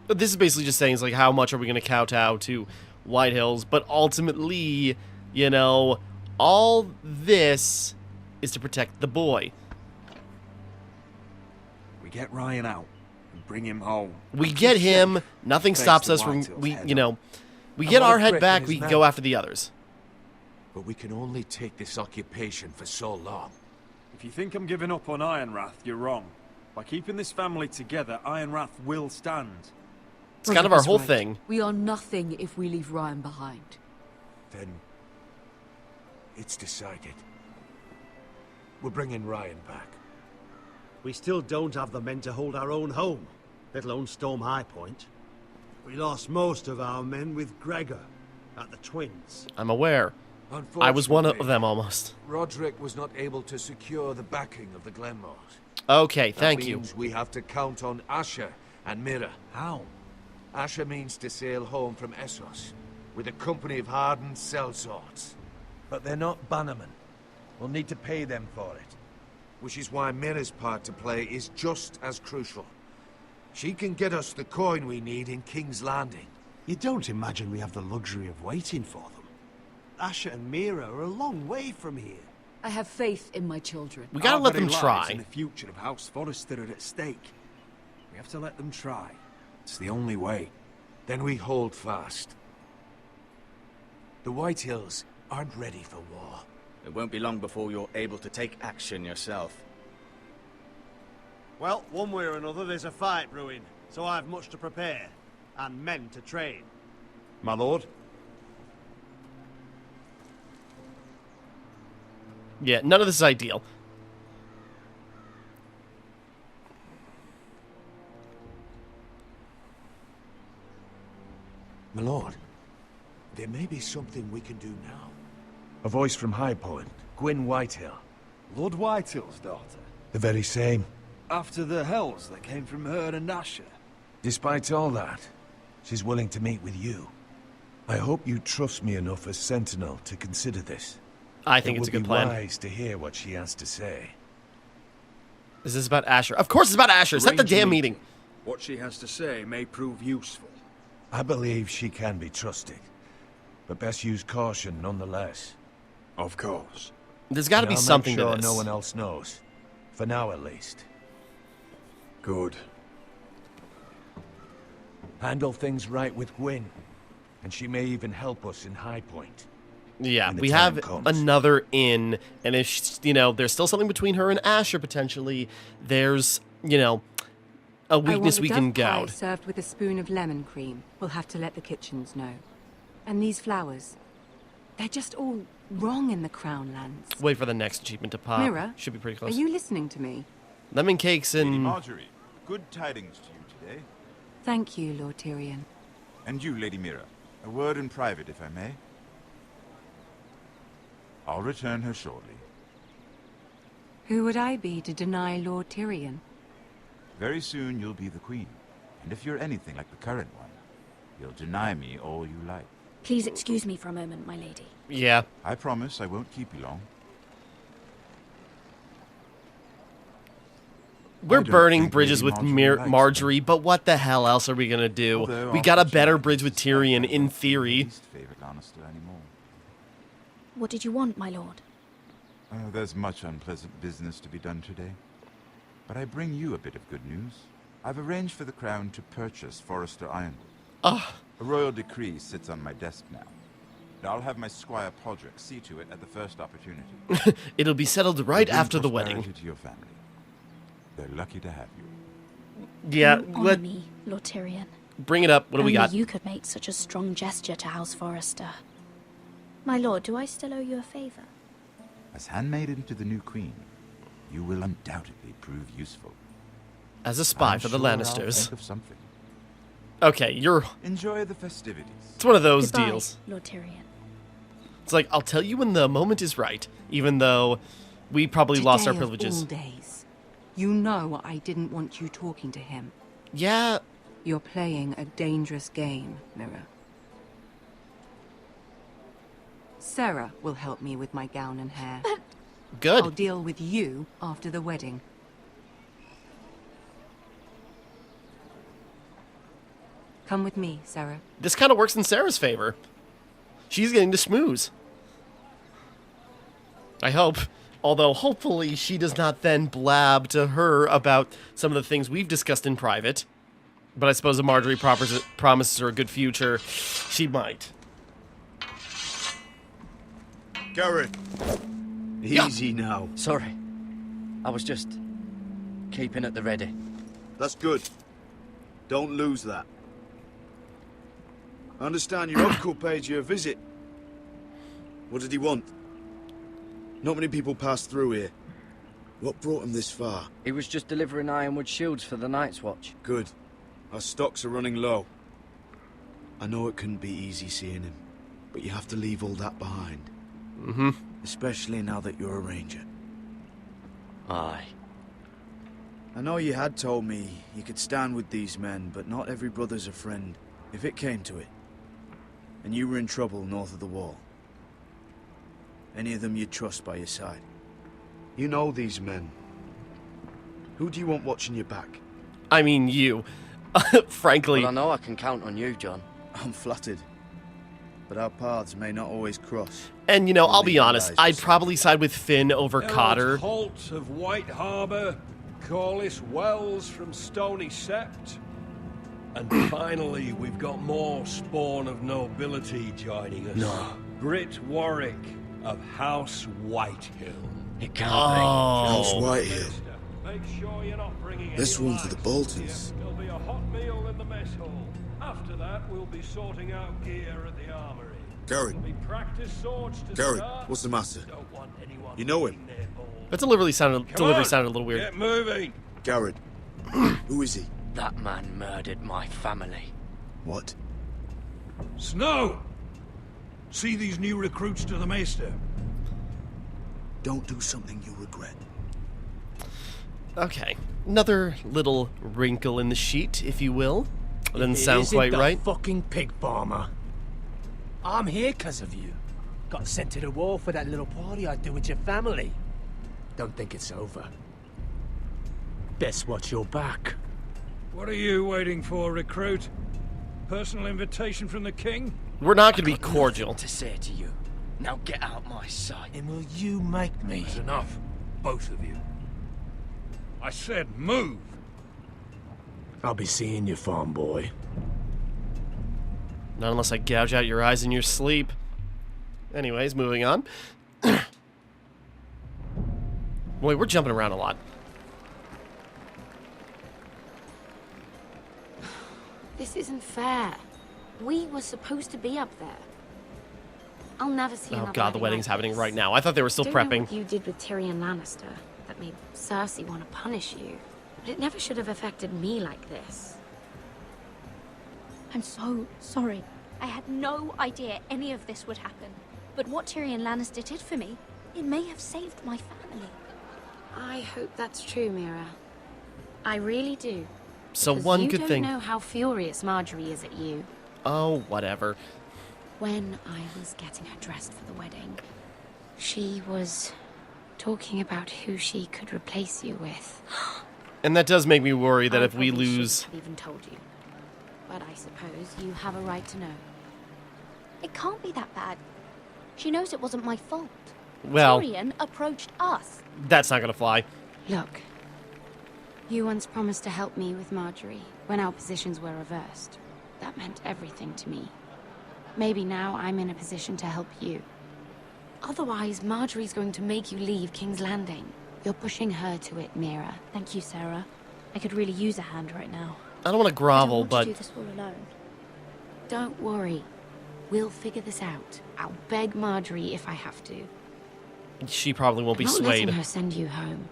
This is basically just saying, it's like, how much are we going to kowtow to Whitehills? But ultimately, you know, all this is to protect the boy. We get Ryan out and bring him home. We get him, nothing stops us from, we get our head back, we can go after the others. But we can only take this occupation for so long. If you think I'm giving up on Ironrath, you're wrong. By keeping this family together, Ironrath will stand. It's kind of our whole thing. We are nothing if we leave Ryan behind. Then it's decided. We're bringing Ryan back. We still don't have the men to hold our own home, let alone storm High Point. We lost most of our men with Gregor at the Twins. I'm aware. I was one of them almost. Roderick was not able to secure the backing of the Glenmores. Okay, thank you. That means we have to count on Asher and Mira. How? Asher means to sail home from Essos with a company of hardened sellswords. But they're not bannermen. We'll need to pay them for it. Which is why Mira's part to play is just as crucial. She can get us the coin we need in King's Landing. You don't imagine we have the luxury of waiting for them? Asher and Mira are a long way from here. I have faith in my children. We gotta let them try. And the future of House Forrester are at stake. We have to let them try. It's the only way. Then we hold fast. The Whitehills aren't ready for war. It won't be long before you're able to take action yourself. Well, one way or another, there's a fight brewing, so I have much to prepare, and men to train. My lord? Yeah, none of this is ideal. My lord, there may be something we can do now. A voice from High Point, Gwyn Whitehill. Lord Whitehill's daughter? The very same. After the hells that came from her and Asher? Despite all that, she's willing to meet with you. I hope you trust me enough as Sentinel to consider this. I think it's a good plan. It would be wise to hear what she has to say. Is this about Asher? Of course it's about Asher. Set the damn meeting. What she has to say may prove useful. I believe she can be trusted, but best use caution nonetheless. Of course. There's got to be something to this. No one else knows. For now, at least. Good. Handle things right with Gwyn, and she may even help us in High Point. Yeah, we have another inn, and if, you know, there's still something between her and Asher, potentially, there's, you know, a weakness we can gouge. Served with a spoon of lemon cream. We'll have to let the kitchens know. And these flowers, they're just all wrong in the Crown lands. Wait for the next achievement to pop. Mira, should be pretty close. Are you listening to me? Lemon cakes and... Lady Marjorie, good tidings to you today. Thank you, Lord Tyrion. And you, Lady Mira. A word in private, if I may. I'll return her shortly. Who would I be to deny Lord Tyrion? Very soon you'll be the queen. And if you're anything like the current one, you'll deny me all you like. Please excuse me for a moment, my lady. Yeah. I promise I won't keep you long. We're burning bridges with Marjorie, but what the hell else are we gonna do? We got a better bridge with Tyrion, in theory. What did you want, my lord? There's much unpleasant business to be done today. But I bring you a bit of good news. I've arranged for the crown to purchase Forrester Ironwood. A royal decree sits on my desk now. And I'll have my squire Podrick see to it at the first opportunity. It'll be settled right after the wedding. To your family. They're lucky to have you. Yeah, You honor me, Lord Tyrion. Bring it up. What do we got? Only you could make such a strong gesture to House Forrester. My lord, do I still owe you a favor? As handmaiden to the new queen, you will undoubtedly prove useful. As a spy I'm for the sure I'll Lannisters. think of something. Okay, you're... Enjoy the festivities. It's one of those Goodbye, deals. Lord Tyrion. It's like, I'll tell you when the moment is right, even though we probably lost our Today of privileges. all days. You know I didn't want you talking to him. Yeah. You're playing a dangerous game, Mira. Sarah will help me with my gown and hair. Good. I'll deal with you after the wedding. Come with me, Sarah. This kind of works in Sarah's favor. She's getting to schmooze. I hope. Although, hopefully, she does not then blab to her about some of the things we've discussed in private. But I suppose if Marjorie promises her a good future, she might. Garrett. Easy now. Sorry. I was just keeping at the ready. That's good. Don't lose that. I understand your uncle paid you a visit. What did he want? Not many people pass through here. What brought him this far? He was just delivering ironwood shields for the Night's Watch. Good. Our stocks are running low. I know it couldn't be easy seeing him, but you have to leave all that behind. Mm-hmm. Especially now that you're a ranger. Aye. I know you had told me you could stand with these men, but not every brother's a friend, if it came to it. And you were in trouble north of the wall. Any of them you'd trust by your side. You know these men. Who do you want watching your back? I mean, you. Frankly. Well, I know I can count on you, John. I'm flattered. But our paths may not always cross. And, you know, I'll be honest. I'd probably side with Finn over Cotter. Holt of White Harbour, Corliss Wells from Stony Sept. And finally, we've got more spawn of nobility joining us. No. Britt Warwick of House Whitehill. It can't House Whitehill. Make sure you're not bringing This one's for the Boltons. There'll be a hot meal in the mess hall. After that, we'll be sorting out gear at the armory. Garrett. There'll be practice swords to Garrett, start. what's the matter? Don't want anyone You know him? That delivery sounded a little weird. Get moving. Garrett. Who is he? That man murdered my family. What? Snow! See these new recruits to the Maester. Don't do something you regret. Okay. Another little wrinkle in the sheet, if you will. Doesn't sound quite right. Fucking pig farmer. I'm here because of you. Got sent to the war for that little party I do with your family. Don't think it's over. Best watch your back. What are you waiting for, recruit? Personal invitation from the king? We're not going to be cordial. To say to you. Now get out my sight. And will you make me? That's enough. Both of you. I said move. I'll be seeing you, farm boy. Not unless I gouge out your eyes in your sleep. Anyways, moving on. Boy, we're jumping around a lot. This isn't fair. We were supposed to be up there. I'll never see Oh another god, the wedding wedding's like happening this. right now. I thought they were still Don't know prepping. what you did with Tyrion Lannister that made Cersei want to punish you. But it never should have affected me like this. I'm so sorry. I had no idea any of this would happen. But what Tyrion Lannister did for me, it may have saved my family. I hope that's true, Mira. I really do. So Because one you good don't thing. know how furious Marjorie is at you. Oh, whatever. When I was getting her dressed for the wedding, she was talking about who she could replace you with. And that does make me worry that I if we probably lose... shouldn't have even told you. But I suppose you have a right to know. It can't be that bad. She knows it wasn't my fault. Well, Tyrion approached us. that's not gonna fly. Look, you once promised to help me with Marjorie when our positions were reversed. That meant everything to me. Maybe now I'm in a position to help you. Otherwise, Marjorie's going to make you leave King's Landing. You're pushing her to it, Mira. Thank you, Sarah. I could really use a hand right now. I don't want to grovel, I don't want but... to do this all alone. Don't worry. We'll figure this out. I'll beg Marjorie if I have to. She probably won't be I'm not swayed. letting her send you home.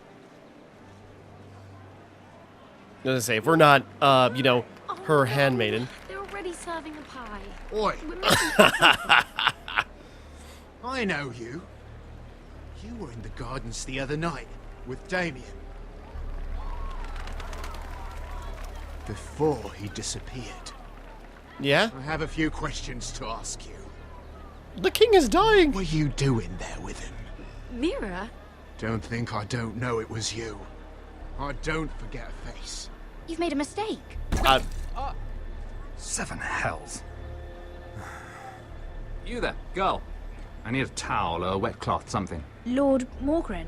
I was gonna say, if we're not, you know, her handmaiden. They're already serving the pie. Oi! I know you. You were in the gardens the other night with Damien. Before he disappeared. Yeah? I have a few questions to ask you. The king is dying! What were you doing there with him? Mira? Don't think I don't know it was you. I don't forget a face. You've made a mistake. Seven hells. You there, girl. I need a towel or a wet cloth, something. Lord Morgren.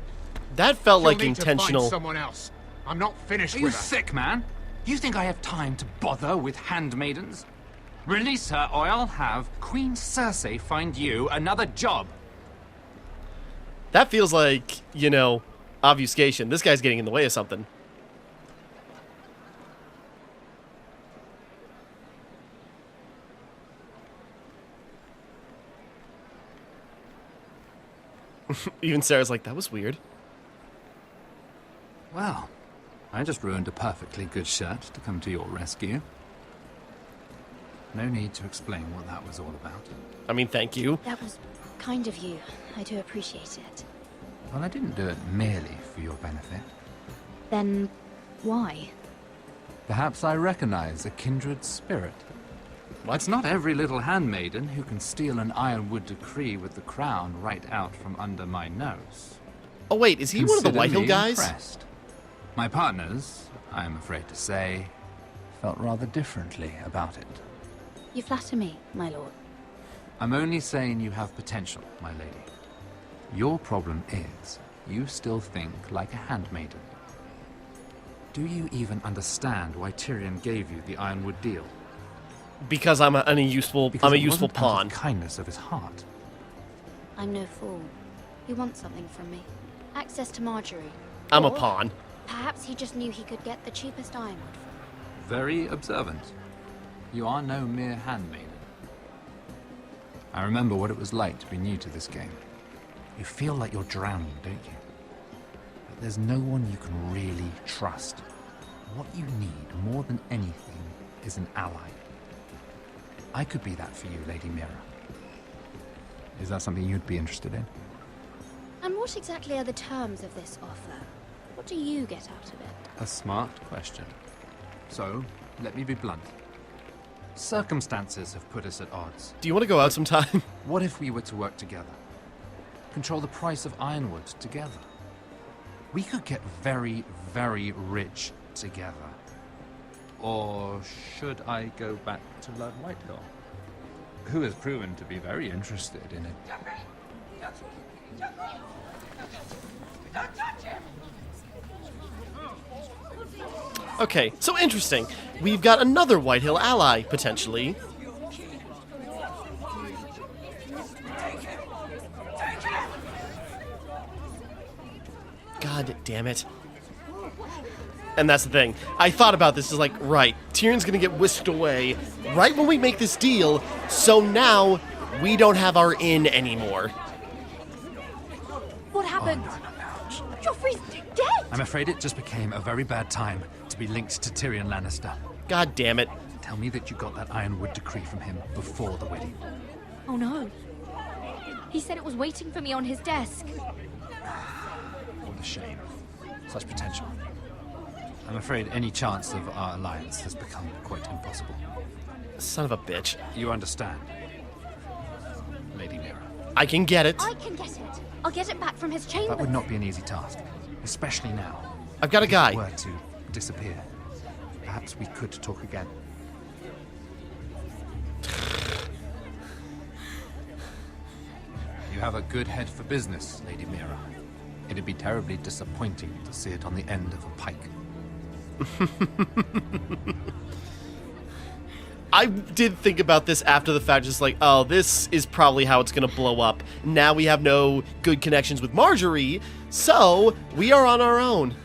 That felt You'll like need to intentional. find someone else. I'm not finished Are you with her. sick, man? You think I have time to bother with handmaidens? Release her, or I'll have Queen Cersei find you another job. That feels like, you know, obfuscation. This guy's getting in the way of something. Even Sarah's like, that was weird. Well, I just ruined a perfectly good shirt to come to your rescue. No need to explain what that was all about. I mean, thank you. That was kind of you. I do appreciate it. Well, I didn't do it merely for your benefit. Then, why? Perhaps I recognize a kindred spirit. It's not every little handmaiden who can steal an ironwood decree with the crown right out from under my nose. Oh wait, is he one of the Consider Whitehill me guys? impressed. My partners, I am afraid to say, felt rather differently about it. You flatter me, my lord. I'm only saying you have potential, my lady. Your problem is, you still think like a handmaiden. Do you even understand why Tyrion gave you the ironwood deal? Because I'm a useful Because it wasn't out pawn. of kindness of his heart. I'm no fool. He wants something from me. Access to Marjorie. I'm a Or pawn. Perhaps he just knew he could get the cheapest ironwood from me. Very observant. You are no mere handmaiden. I remember what it was like to be new to this game. You feel like you're drowning, don't you? But there's no one you can really trust. What you need more than anything is an ally. I could be that for you, Lady Mira. Is that something you'd be interested in? And what exactly are the terms of this offer? What do you get out of it? A smart question. So, let me be blunt. Circumstances have put us at odds. Do you want to go out sometime? What if we were to work together? Control the price of ironwood together? We could get very, very rich together. Or should I go back to Lord Whitehill, who has proven to be very interested in it? Okay, so interesting. We've got another Whitehill ally, potentially. God damn it. And that's the thing. I thought about this, is like, right, Tyrion's gonna get whisked away right when we make this deal, so now we don't have our inn anymore. What happened? Joffrey's dead! I'm afraid it just became a very bad time to be linked to Tyrion Lannister. God damn it. Tell me that you got that ironwood decree from him before the wedding. Oh no. He said it was waiting for me on his desk. What a shame. Such potential. I'm afraid any chance of our alliance has become quite impossible. Son of a bitch. You understand, Lady Mira? I can get it. I can get it. I'll get it back from his chamber. That would not be an easy task, especially now. I've got a guy. If it were to disappear, perhaps we could talk again. You have a good head for business, Lady Mira. It'd be terribly disappointing to see it on the end of a pike. I did think about this after the fact, just like, oh, this is probably how it's gonna blow up. Now we have no good connections with Marjorie, so we are on our own.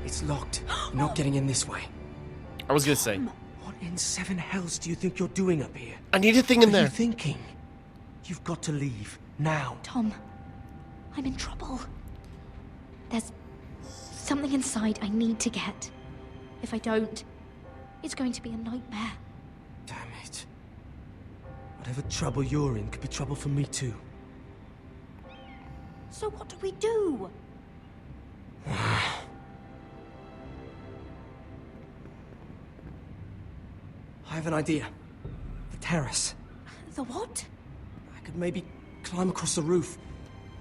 It's locked. You're not getting in this way. I was gonna say. What in seven hells do you think you're doing up here? I need a thing in What are there. you thinking? You've got to leave. Now. Tom, I'm in trouble. There's something inside I need to get. If I don't, it's going to be a nightmare. Damn it. Whatever trouble you're in could be trouble for me too. So what do we do? I have an idea. The terrace. The what? I could maybe climb across the roof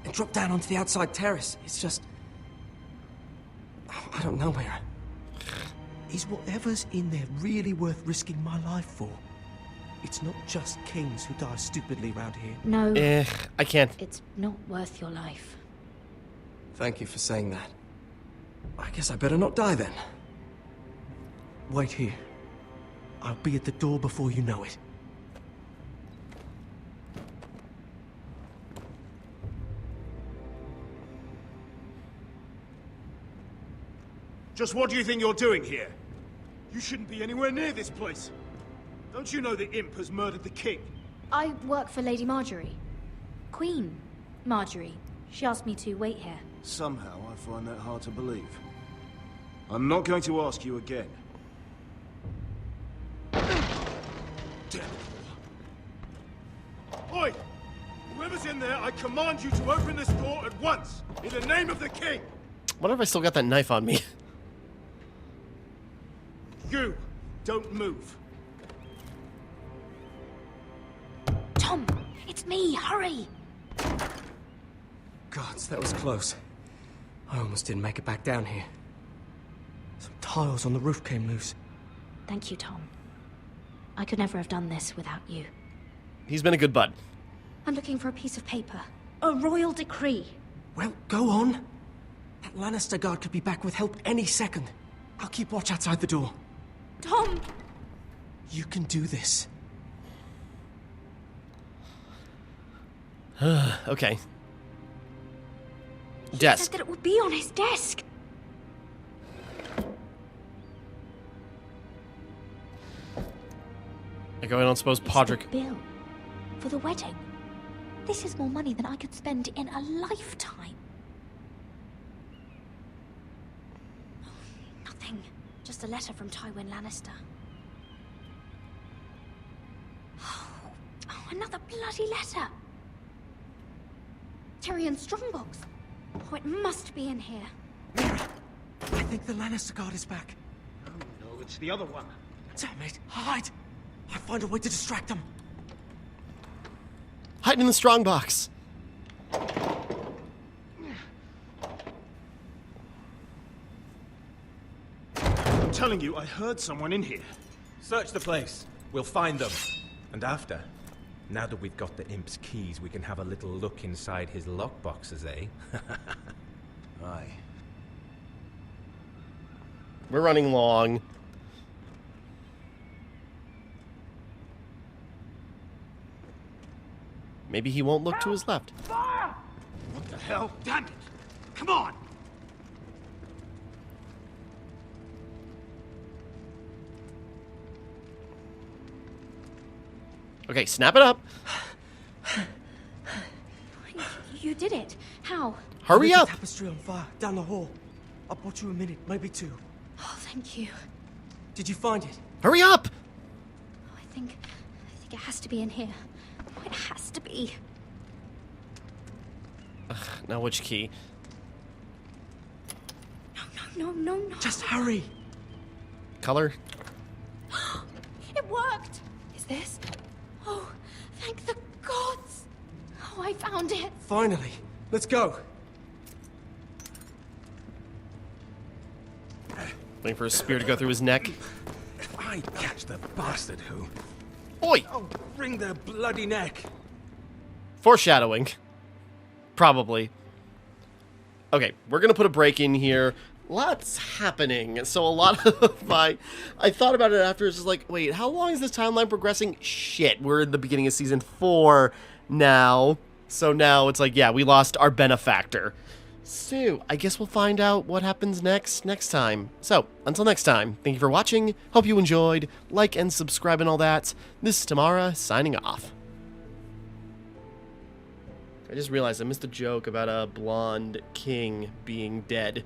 and drop down onto the outside terrace. It's just... I don't know, Mira. Is whatever's in there really worth risking my life for? It's not just kings who die stupidly around here. No. I can't. It's not worth your life. Thank you for saying that. I guess I better not die then. Wait here. I'll be at the door before you know it. Just what do you think you're doing here? You shouldn't be anywhere near this place. Don't you know the imp has murdered the king? I work for Lady Marjorie. Queen Marjorie. She asked me to wait here. Somehow I find that hard to believe. I'm not going to ask you again. Damn it. Oi! Whoever's in there, I command you to open this door at once! In the name of the king! What if I still got that knife on me? You! Don't move. Tom! It's me! Hurry! Gods, that was close. I almost didn't make it back down here. Some tiles on the roof came loose. Thank you, Tom. I could never have done this without you. He's been a good bud. I'm looking for a piece of paper. A royal decree. Well, go on. That Lannister guard could be back with help any second. I'll keep watch outside the door. Tom! You can do this. Okay. He Desk. said that it would be on his desk. Like, I don't suppose Podrick... The bill for the wedding. This is more money than I could spend in a lifetime. Nothing. Just a letter from Tywin Lannister. Oh, another bloody letter. Tyrion Strongbox. Oh, it must be in here. Mira, I think the Lannister guard is back. Oh no, it's the other one. Damn it, hide! I'll find a way to distract them. Hide in the strong box. I'm telling you, I heard someone in here. Search the place. We'll find them. And after, now that we've got the imp's keys, we can have a little look inside his lockboxes, eh? Aye. We're running long. Maybe he won't look to his left. What the hell? Damn it! Come on! Okay, snap it up. You did it. How? Hurry There's up! a tapestry on fire down the hall. I'll bought you a minute, maybe two. Oh, thank you. Did you find it? Hurry up! I think think it has to be in here. Oh, it has to be. Ugh, now which key? No. Just hurry. Color? It worked! Is this? Oh, thank the gods! Oh, I found it! Finally. Let's go. Waiting for a spear to go through his neck. If I catch the bastard who... Oi! I'll wring their bloody neck. Foreshadowing. Probably. Okay, we're gonna put a break in here. Lots happening. So a lot of I thought about it after. It's just like, wait, how long is this timeline progressing? Shit, we're in the beginning of season 4 now. So now it's like, yeah, we lost our benefactor. So I guess we'll find out what happens next time. So until next time, thank you for watching. Hope you enjoyed. Like and subscribe and all that. This is Timmara signing off. I just realized I missed a joke about a blonde king being dead.